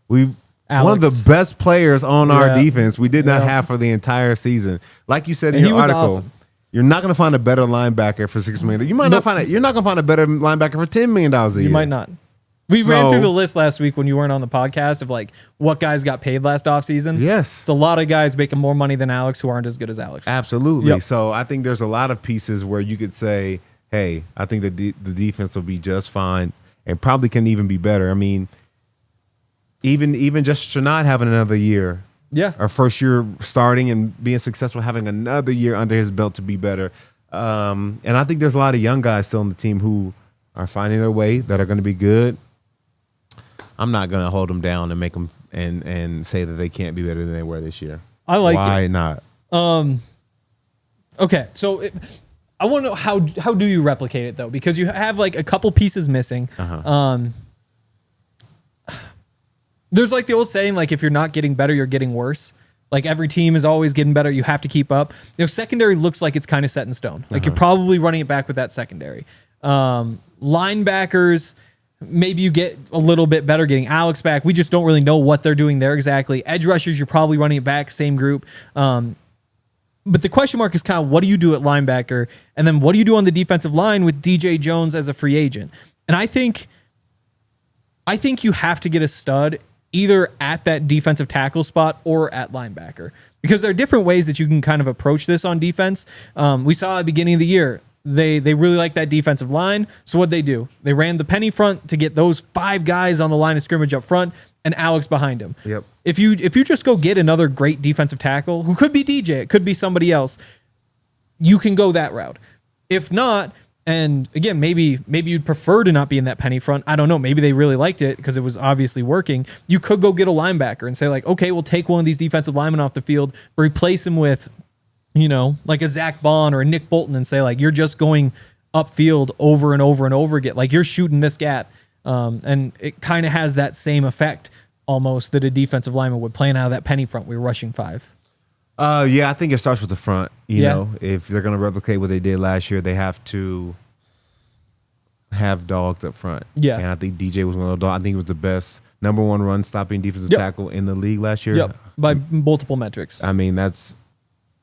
One of the best players on our defense we did not have for the entire season. Like you said in your article, awesome. You're not going to find a better linebacker for $6 million. You might not find it. You're not going to find a better linebacker for $10 million a year. You might not. We ran through the list last week when you weren't on the podcast of like what guys got paid last offseason. Yes. It's a lot of guys making more money than Alex who aren't as good as Alex. Absolutely. Yep. So I think there's a lot of pieces where you could say, hey, I think the defense will be just fine and probably can even be better. I mean, even just Shenault having another year. Yeah. Our first year starting and being successful, having another year under his belt to be better. And I think there's a lot of young guys still on the team who are finding their way, that are going to be good. I'm not going to hold them down and make them and say that they can't be better than they were this year. I like it. Why not? Okay, so I want to know how do you replicate it though? Because you have like a couple pieces missing. There's like the old saying, like if you're not getting better, you're getting worse. Like every team is always getting better. You have to keep up. Secondary looks like it's kind of set in stone. Like you're probably running it back with that secondary. Linebackers, maybe you get a little bit better getting Alex back. We just don't really know what they're doing there exactly. Edge rushers, you're probably running it back, same group. But the question mark is kind of what do you do at linebacker? And then what do you do on the defensive line with DJ Jones as a free agent? And I think you have to get a stud either at that defensive tackle spot or at linebacker, because there are different ways that you can kind of approach this on defense. We saw at the beginning of the year, they really like that defensive line. So what'd they do? They ran the penny front to get those 5 guys on the line of scrimmage up front and Alex behind him. Yep. If you just go get another great defensive tackle, who could be DJ, it could be somebody else, you can go that route. If not, and again, maybe you'd prefer to not be in that penny front. I don't know. Maybe they really liked it because it was obviously working. You could go get a linebacker and say like, okay, we'll take one of these defensive linemen off the field, replace him with, like a Zach Bond or a Nik Bolton, and say like, you're just going upfield over and over and over again. Like you're shooting this gap. And it kind of has that same effect almost that a defensive lineman would playing out of that penny front. We were rushing 5. Yeah, I think it starts with the front. You know, if they're going to replicate what they did last year, they have to have dogs up front. Yeah. And I think DJ was one of those dogs. I think he was the best number 1 run stopping defensive tackle in the league last year. Yep. By multiple metrics. I mean, that's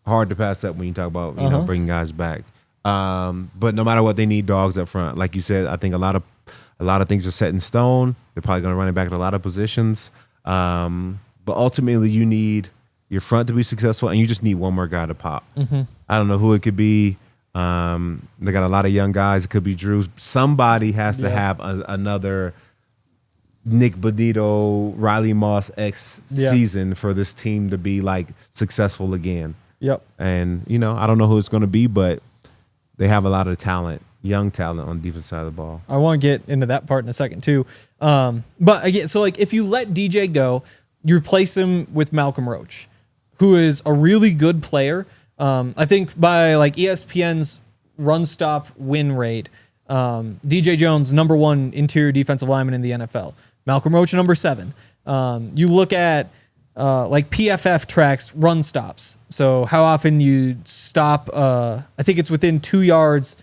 hard to pass up when you talk about, bringing guys back. But no matter what, they need dogs up front. Like you said, I think a lot of things are set in stone. They're probably going to run it back at a lot of positions. But ultimately, you need your front to be successful, and you just need one more guy to pop. I don't know who it could be. They got a lot of young guys. It could be Drew. Somebody has to have another Nik Bonitto, Riley Moss X season for this team to be like successful again. Yep. And, I don't know who it's going to be, but they have a lot of talent. Young talent on the defensive side of the ball. I want to get into that part in a second too. But again, so like if you let DJ go, you replace him with Malcolm Roach, who is a really good player. I think by like ESPN's run stop win rate, DJ Jones, number 1 interior defensive lineman in the NFL. Malcolm Roach, number 7. You look at like PFF tracks run stops. So how often you stop, I think it's within 2 yards,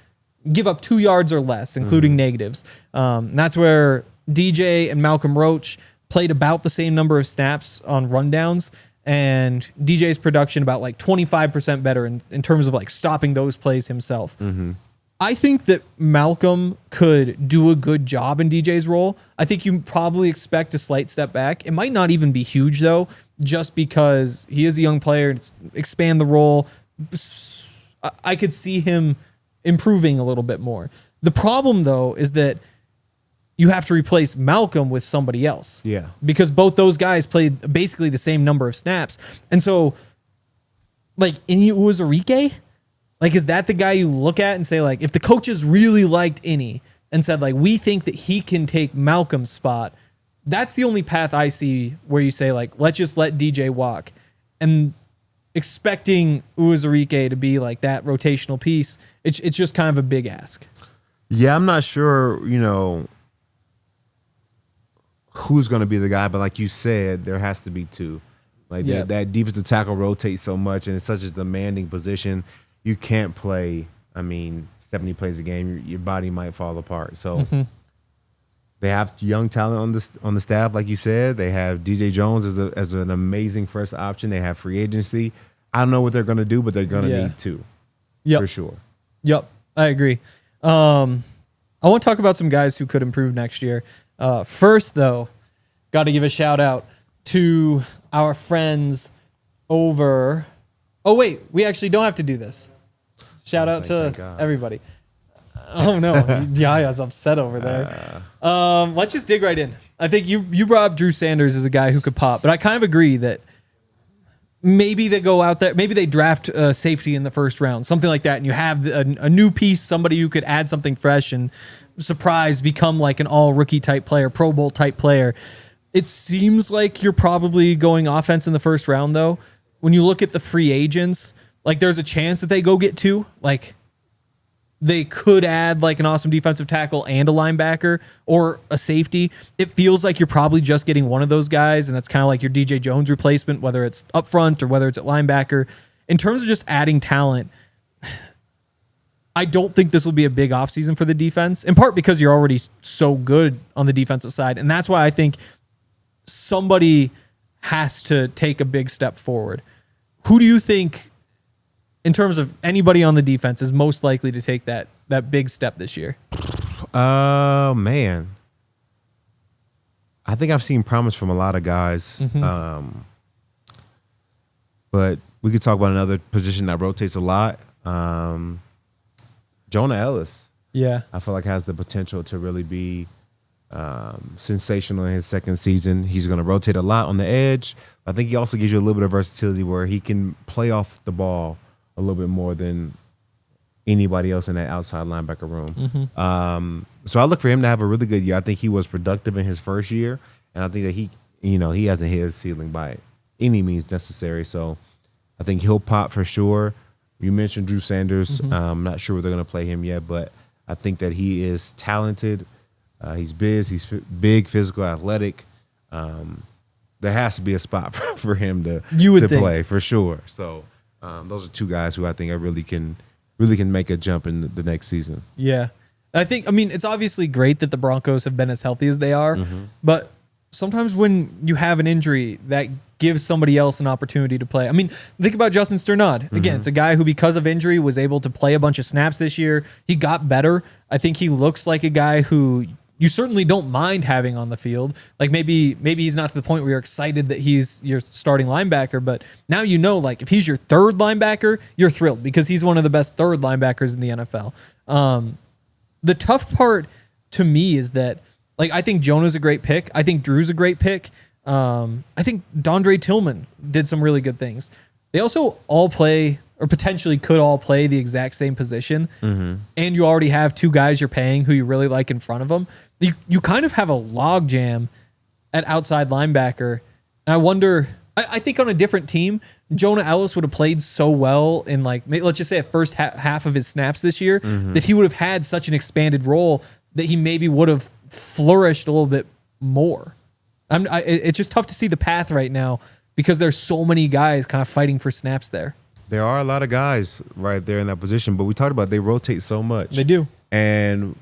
give up 2 yards or less, including negatives. And that's where DJ and Malcolm Roach played about the same number of snaps on rundowns, and DJ's production about like 25% better in terms of like stopping those plays himself. I think that Malcolm could do a good job in DJ's role. I think you probably expect a slight step back. It might not even be huge though, just because he is a young player. It's expand the role. I could see him improving a little bit more. The problem though is that you have to replace Malcolm with somebody else. Yeah. Because both those guys played basically the same number of snaps. And so, like, Ini Uwazurike, like, is that the guy you look at and say, like, if the coaches really liked Ini and said, like, we think that he can take Malcolm's spot, that's the only path I see where you say, like, let's just let DJ walk. And expecting Uwazurike to be, like, that rotational piece, it's just kind of a big ask. Yeah, I'm not sure, who's going to be the guy, but like you said, there has to be 2. Like that defensive tackle rotates so much, and it's such a demanding position. You can't play, 70 plays a game. Your body might fall apart. So they have young talent on the staff, like you said. They have DJ Jones as an amazing first option. They have free agency. I don't know what they're going to do, but they're going to need 2 for sure. Yep, I agree. I want to talk about some guys who could improve next year. First, though, got to give a shout out to our friends over. Oh, wait, we actually don't have to do this. Shout out to everybody. Oh, no. Yaya's upset over there. Let's just dig right in. I think you brought up Drew Sanders as a guy who could pop, but I kind of agree that maybe they go out there, maybe they draft safety in the first round, something like that, and you have a new piece, somebody who could add something fresh and surprise, become like an all-rookie type player, Pro Bowl type player. It seems like you're probably going offense in the first round, though. When you look at the free agents, Like there's a chance that they go get 2. Like they could add like an awesome defensive tackle and a linebacker or a safety. It feels like you're probably just getting one of those guys, and that's kind of like your DJ Jones replacement, whether it's up front or whether it's at linebacker. In terms of just adding talent, I don't think this will be a big offseason for the defense, in part because you're already so good on the defensive side. And that's why I think somebody has to take a big step forward. Who do you think, in terms of anybody on the defense, is most likely to take that big step this year? Man. I think I've seen promise from a lot of guys. But we could talk about another position that rotates a lot. Jonah Ellis. Yeah. I feel like has the potential to really be sensational in his second season. He's going to rotate a lot on the edge. I think he also gives you a little bit of versatility where he can play off the ball a little bit more than anybody else in that outside linebacker room. So I look for him to have a really good year. I think he was productive in his first year, and I think that he hasn't hit his ceiling by any means necessary. So I think he'll pop for sure. You mentioned Drew Sanders. I'm not sure where they're going to play him yet, but I think that he is talented. He's big, physical, athletic. There has to be a spot for him to play for sure. So those are 2 guys who I think really can make a jump in the next season. Yeah. I mean, it's obviously great that the Broncos have been as healthy as they are, but sometimes when you have an injury, that gives somebody else an opportunity to play. I mean, think about Justin Sternad. Again, it's a guy who, because of injury, was able to play a bunch of snaps this year. He got better. I think he looks like a guy who you certainly don't mind having on the field. Like maybe he's not to the point where you're excited that he's your starting linebacker, but now you know, like if he's your third linebacker, you're thrilled because he's one of the best third linebackers in the NFL. The tough part to me is that, like, I think Jonah's a great pick. I think Drew's a great pick. I think Dondre Tillman did some really good things. They also all play, or potentially could all play, the exact same position. And you already have 2 guys you're paying who you really like in front of them. You kind of have a log jam at outside linebacker. And I wonder, I think on a different team, Jonah Ellis would have played so well in, like, let's just say a first half of his snaps this year, that he would have had such an expanded role that he maybe would have flourished a little bit more. It's just tough to see the path right now because there's so many guys kind of fighting for snaps there. There are a lot of guys right there in that position, but we talked about they rotate so much. They do. And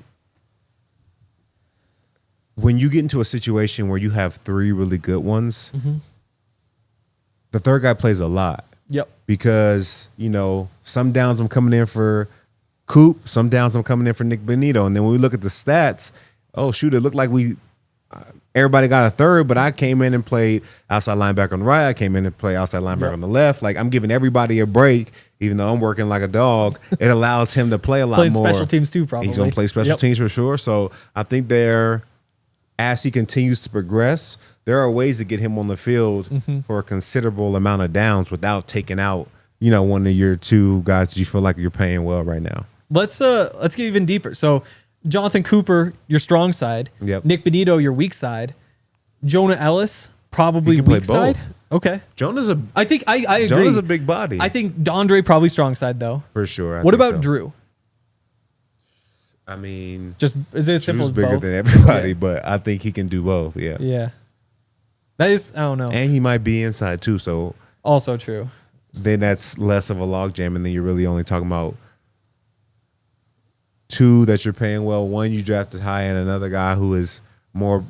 when you get into a situation where you have 3 really good ones, the third guy plays a lot. Yep. Because, some downs I'm coming in for Coop, some downs I'm coming in for Nik Bonitto. And then when we look at the stats, oh, shoot, it looked like everybody got a third, but I came in and played outside linebacker on the right. I came in and played outside linebacker on the left. Like, I'm giving everybody a break, even though I'm working like a dog. It allows him to play a lot more. Special teams too, probably. He's going to play special teams for sure. So I think as he continues to progress, there are ways to get him on the field for a considerable amount of downs without taking out, one of your 2 guys that you feel like you're paying well right now. Let's get even deeper. So Jonathan Cooper, your strong side. Yep. Nik Bonitto, your weak side. Jonah Ellis, probably weak side. Okay. I agree. Jonah's a big body. I think Dondre probably strong side though. For sure. What about Drew? I mean, just is it as simple as bigger both? than everybody, but I think he can do both. Yeah. Yeah. That is, I don't know. And he might be inside too, so also true. Then that's less of a logjam, and then you're really only talking about 2 that you're paying well. 1 you drafted high, and another guy who is more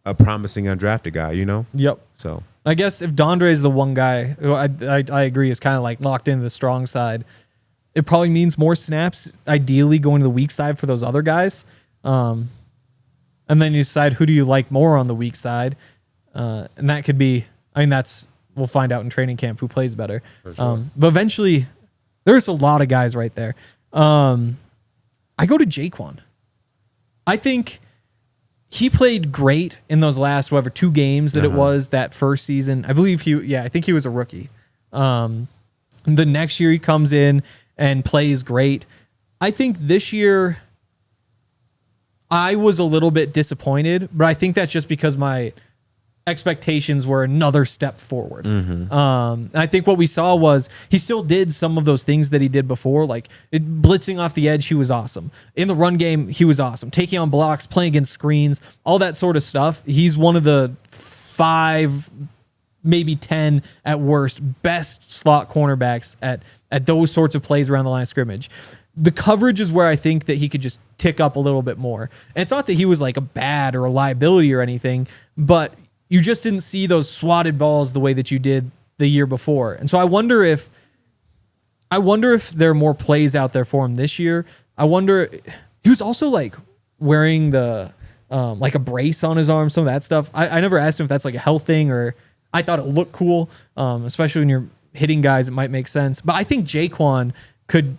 a promising undrafted guy. Yep. So I guess if Dondre is the one guy who I agree is kind of like locked into the strong side, it probably means more snaps, ideally going to the weak side for those other guys. And then you decide who do you like more on the weak side. And that could be, we'll find out in training camp who plays better. For sure. But eventually, there's a lot of guys right there. I go to Jaquan. I think he played great in those last, 2 games that it was that first season. I believe I think he was a rookie. The next year he comes in and plays great. I think this year I was a little bit disappointed, but I think that's just because my expectations were another step forward. I think what we saw was he still did some of those things that he did before, like blitzing off the edge. He was awesome in the run game. He was awesome taking on blocks, playing against screens, all that sort of stuff. He's one of the 5, maybe 10 at worst, best slot cornerbacks at those sorts of plays around the line of scrimmage. The coverage is where I think that he could just tick up a little bit more. And it's not that he was like a bad or a liability or anything, but you just didn't see those swatted balls the way that you did the year before. And so I wonder if there are more plays out there for him this year. I wonder, he was also like wearing the like a brace on his arm, some of that stuff. I never asked him if that's like a health thing, or I thought it looked cool, especially when you're hitting guys, it might make sense. But I think Jaquan could,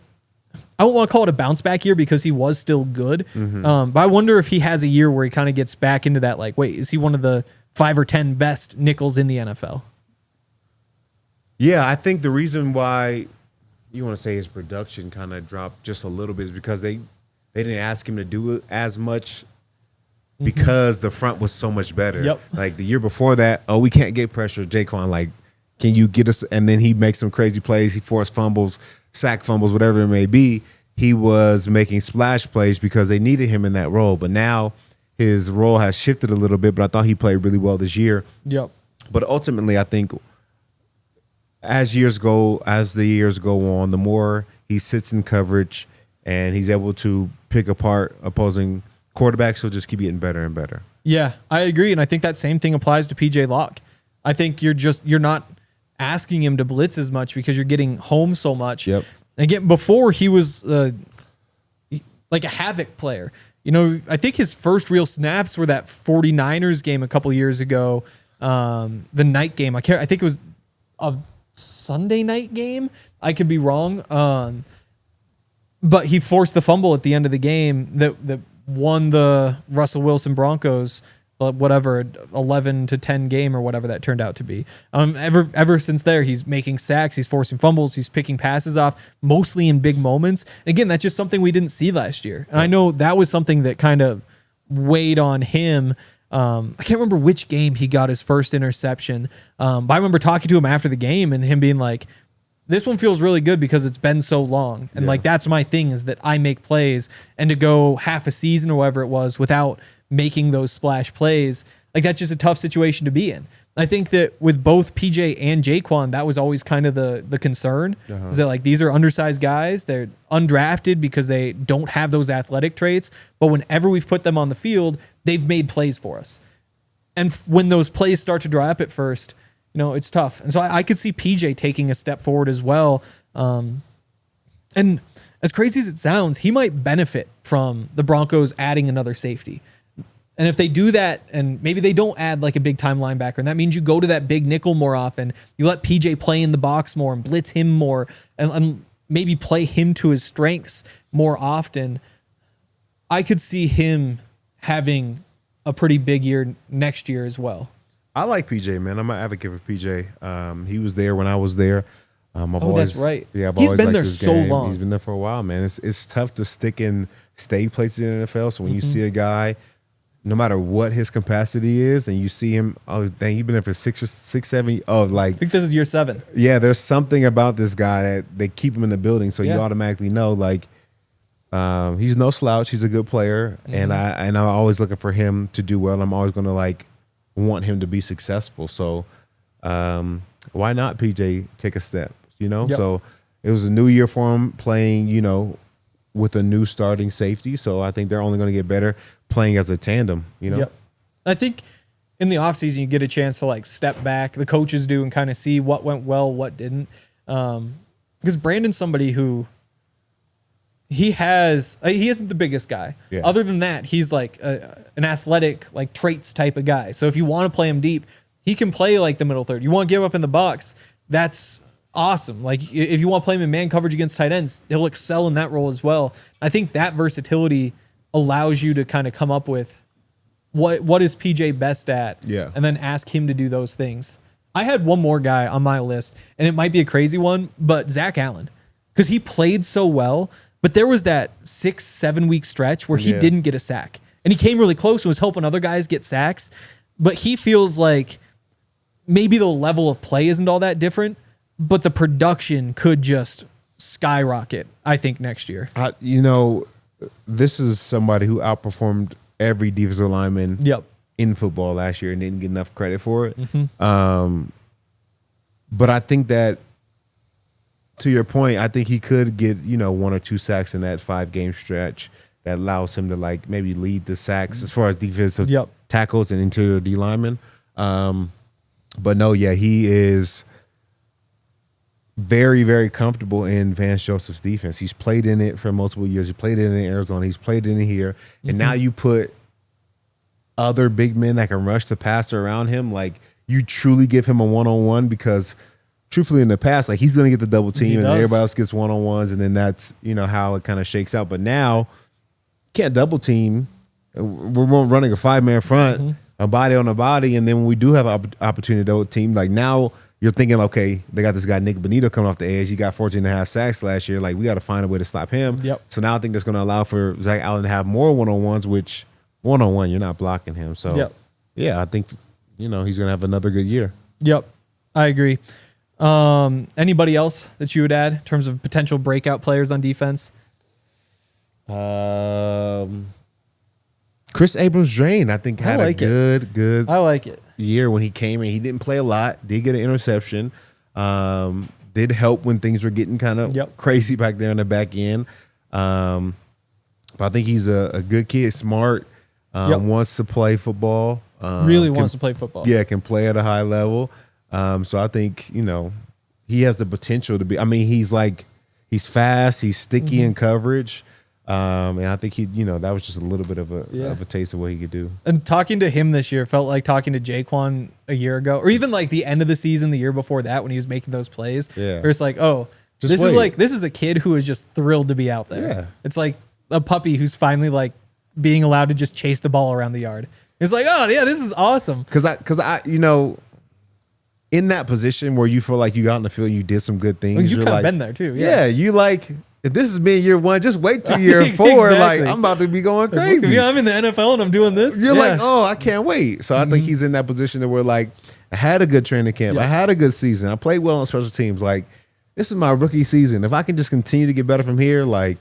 I don't want to call it a bounce back year because he was still good. But I wonder if he has a year where he kind of gets back into that, like, wait, is he one of the 5 or 10 best nickels in the NFL? Yeah, I think the reason why you want to say his production kind of dropped just a little bit is because they didn't ask him to do it as much because the front was so much better. Yep. Like the year before that, we can't get pressure. Jaquan, like, can you get us? And then he makes some crazy plays. He forced fumbles, sack fumbles, whatever it may be. He was making splash plays because they needed him in that role. But now his role has shifted a little bit, but I thought he played really well this year. Yep. But ultimately, I think as the years go on, the more he sits in coverage and he's able to pick apart opposing quarterbacks, he'll just keep getting better and better. Yeah, I agree. And I think that same thing applies to PJ Locke. I think you're not asking him to blitz as much because you're getting home so much. Yep. Again, before he was like a havoc player. You know, I think his first real snaps were that 49ers game a couple years ago, the night game. I think it was a Sunday night game. I could be wrong. But he forced the fumble at the end of the game that won the Russell Wilson Broncos, whatever, 11-10 game or whatever that turned out to be. Ever since there, he's making sacks, he's forcing fumbles, he's picking passes off, mostly in big moments. And again, that's just something we didn't see last year. And I know that was something that kind of weighed on him. I can't remember which game he got his first interception, but I remember talking to him after the game and him being like, this one feels really good because it's been so long. And like, that's my thing, is that I make plays, and to go half a season or whatever it was without making those splash plays, like, that's just a tough situation to be in. I think that with both PJ and Jaquan, that was always kind of the concern, is that like, these are undersized guys. They're undrafted because they don't have those athletic traits. But whenever we've put them on the field, they've made plays for us. And when those plays start to dry up at first, you know, it's tough. And so I could see PJ taking a step forward as well. And as crazy as it sounds, he might benefit from the Broncos adding another safety. And if they do that, and maybe they don't add like a big time linebacker, and that means you go to that big nickel more often, you let PJ play in the box more and blitz him more, and maybe play him to his strengths more often, I could see him having a pretty big year next year as well. I like PJ, man. I'm an advocate for PJ. He was there when I was there. That's right. Yeah, He's been there so long. He's been there for a while, man. It's tough to stick in stay places in the NFL. So when you see a guy, no matter what his capacity is, and you see him, oh dang, you've been there for 6 or 7. Oh, like, I think this is year 7. Yeah, there's something about this guy that they keep him in the building, so you automatically know, like, he's no slouch. He's a good player, and I'm always looking for him to do well. I'm always going to like want him to be successful. So why not PJ take a step? You know, so it was a new year for him playing, you know, with a new starting safety. So I think they're only going to get better playing as a tandem, you know? I think in the offseason, you get a chance to like step back, the coaches do, and kind of see what went well, what didn't. Because Brandon's somebody who he isn't the biggest guy. Yeah. Other than that, he's like an athletic, like traits type of guy. So if you want to play him deep, he can play like the middle third. You want to give up in the box, that's awesome. Like if you want to play him in man coverage against tight ends, he'll excel in that role as well. I think that versatility allows you to kind of come up with what is PJ best at, and then ask him to do those things. I had one more guy on my list, and it might be a crazy one, but Zach Allen, because he played so well, but there was that 6-7 week stretch where he didn't get a sack, and he came really close and was helping other guys get sacks. but he feels like maybe the level of play isn't all that different, but the production could just skyrocket, I think, next year. This is somebody who outperformed every defensive lineman in football last year and didn't get enough credit for it. But I think that, to your point, I think he could get, 1 or 2 sacks in that 5-game stretch that allows him to like maybe lead the sacks as far as defensive tackles and interior D linemen. But no, he is very, very comfortable in Vance Joseph's defense. He's played in it for multiple years. He played in it in Arizona. He's played in it here. And now you put other big men that can rush the passer around him. Like, you truly give him a one-on-one, because truthfully in the past, like, he's going to get the double team and everybody else gets one-on-ones, and then that's, how it kind of shakes out. But now you can't double team. We're running a 5-man front, a body on a body, and then when we do have an opportunity to double team, like, now you're thinking, okay, they got this guy Nik Bonitto coming off the edge. He got 14.5 sacks last year. Like, we got to find a way to stop him. So now I think that's going to allow for Zach Allen to have more one-on-ones, which one-on-one, you're not blocking him. So, I think, he's going to have another good year. I agree. Anybody else that you would add in terms of potential breakout players on defense? Chris Abrams-Drain, I think, had a good I like it. year when he came in. He didn't play a lot, did get an interception, did help when things were getting kind of crazy back there in the back end. But I think he's a good kid, smart, wants to play football. Really wants to play football. Yeah, can play at a high level. So I think, he has the potential to be, he's fast, he's sticky in coverage. And I think that was just a little bit of a taste of what he could do. And talking to him this year felt like talking to Jaquan a year ago, or even like the end of the season, the year before that, when he was making those plays. Where it's like, this is a kid who is just thrilled to be out there. Yeah. It's like a puppy who's finally like being allowed to just chase the ball around the yard. It's like, oh yeah, this is awesome. Cause I in that position where you feel like you got in the field, you did some good things. Well, you've kind of been there too. Yeah. You like, if this is me in year 1, just wait till year 4. Like, I'm about to be going crazy. Yeah, I'm in the NFL and I'm doing this. You're like, oh, I can't wait. So I think he's in that position that we're like, I had a good training camp. I had a good season. I played well on special teams. Like, this is my rookie season. If I can just continue to get better from here, like,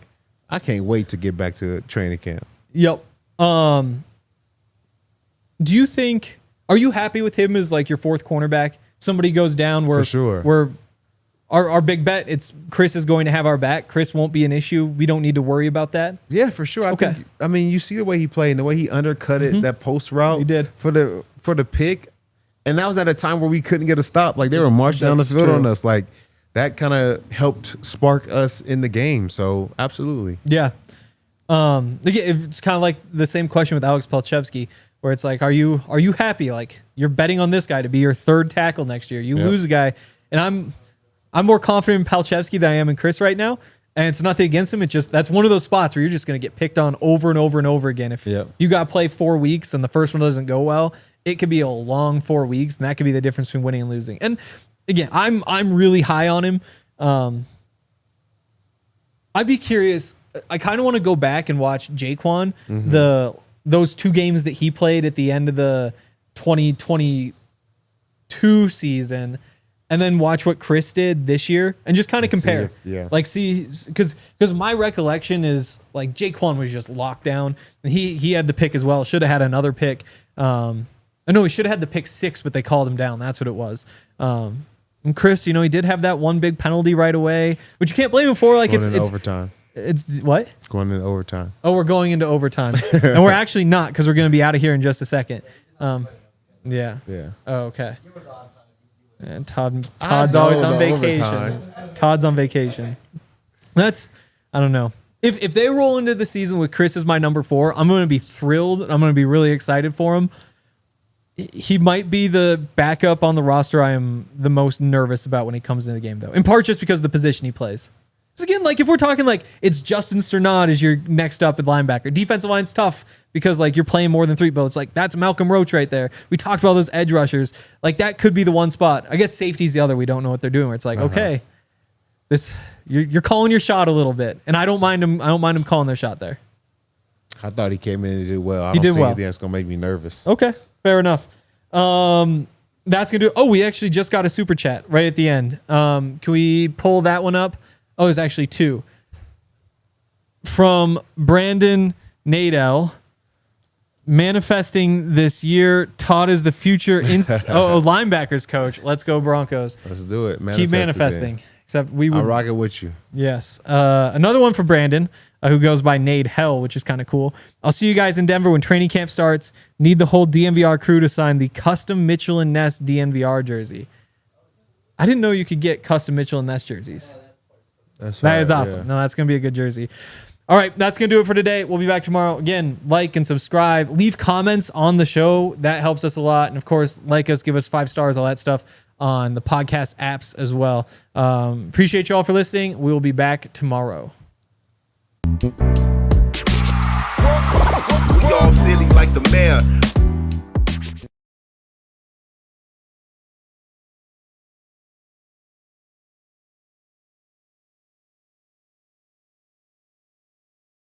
I can't wait to get back to training camp. Do you think, are you happy with him as like your 4th cornerback? Somebody goes down, for sure. We're our big bet, it's Chris is going to have our back. Chris won't be an issue. We don't need to worry about that. Yeah, for sure. I think, you see the way he played and the way he undercutted that post route. He did. For the pick. And that was at a time where we couldn't get a stop. Like, they were marching down the field on us. Like, that kind of helped spark us in the game. So, absolutely. Yeah. It's kind of like the same question with Alex Palchevsky, where it's like, are you happy? Like, you're betting on this guy to be your 3rd tackle next year. You lose a guy, and I'm more confident in Palchevsky than I am in Chris right now. And it's nothing against him. It's just, that's one of those spots where you're just going to get picked on over and over and over again. If you got to play 4 weeks and the first one doesn't go well, it could be a long 4 weeks, and that could be the difference between winning and losing. And again, I'm really high on him. I'd be curious. I kind of want to go back and watch Jaquan, those 2 games that he played at the end of the 2022 season, and then watch what Chris did this year and just kind of compare. Like, see, because my recollection is like Jaquan was just locked down, and he had the pick as well. Should have had another pick. No, he should have had the pick 6, but they called him down. That's what it was. And Chris, he did have that one big penalty right away, which you can't blame him for. Like, it's overtime. It's what? Going into overtime. Oh, we're going into overtime. And we're actually not, because we're going to be out of here in just a second. Yeah. Oh, okay. And Todd's always on vacation. Overtime. Todd's on vacation. I don't know. If they roll into the season with Chris as my number 4, I'm going to be thrilled. I'm going to be really excited for him. He might be the backup on the roster I am the most nervous about when he comes into the game, though. In part just because of the position he plays. So again, like, if we're talking like it's Justin Cernat as your next up at linebacker, defensive line's tough because like you're playing more than 3, but it's like that's Malcolm Roach right there. We talked about those edge rushers. Like, that could be the one spot. I guess safety's the other. We don't know what they're doing. Where it's like, okay, you're calling your shot a little bit, and I don't mind him calling their shot there. I thought he came in and did well. I don't see anything that's gonna make me nervous. Okay, fair enough. That's going to do. Oh, we actually just got a super chat right at the end. Can we pull that one up? Oh, there's actually 2. From Brandon Nadell. Manifesting this year, Todd is the future linebackers coach. Let's go Broncos. Let's do it. Keep manifesting. Except we would. I'll rock it with you. Yes. Another one for Brandon, who goes by Nade Hell, which is kind of cool. I'll see you guys in Denver when training camp starts. Need the whole DNVR crew to sign the custom Mitchell and Ness DNVR jersey. I didn't know you could get custom Mitchell and Ness jerseys. That is awesome. Yeah. No, that's going to be a good jersey. All right, that's going to do it for today. We'll be back tomorrow. Again, like and subscribe. Leave comments on the show. That helps us a lot. And, of course, like us, give us 5 stars, all that stuff on the podcast apps as well. Appreciate you all for listening. We will be back tomorrow. We all silly like the mayor.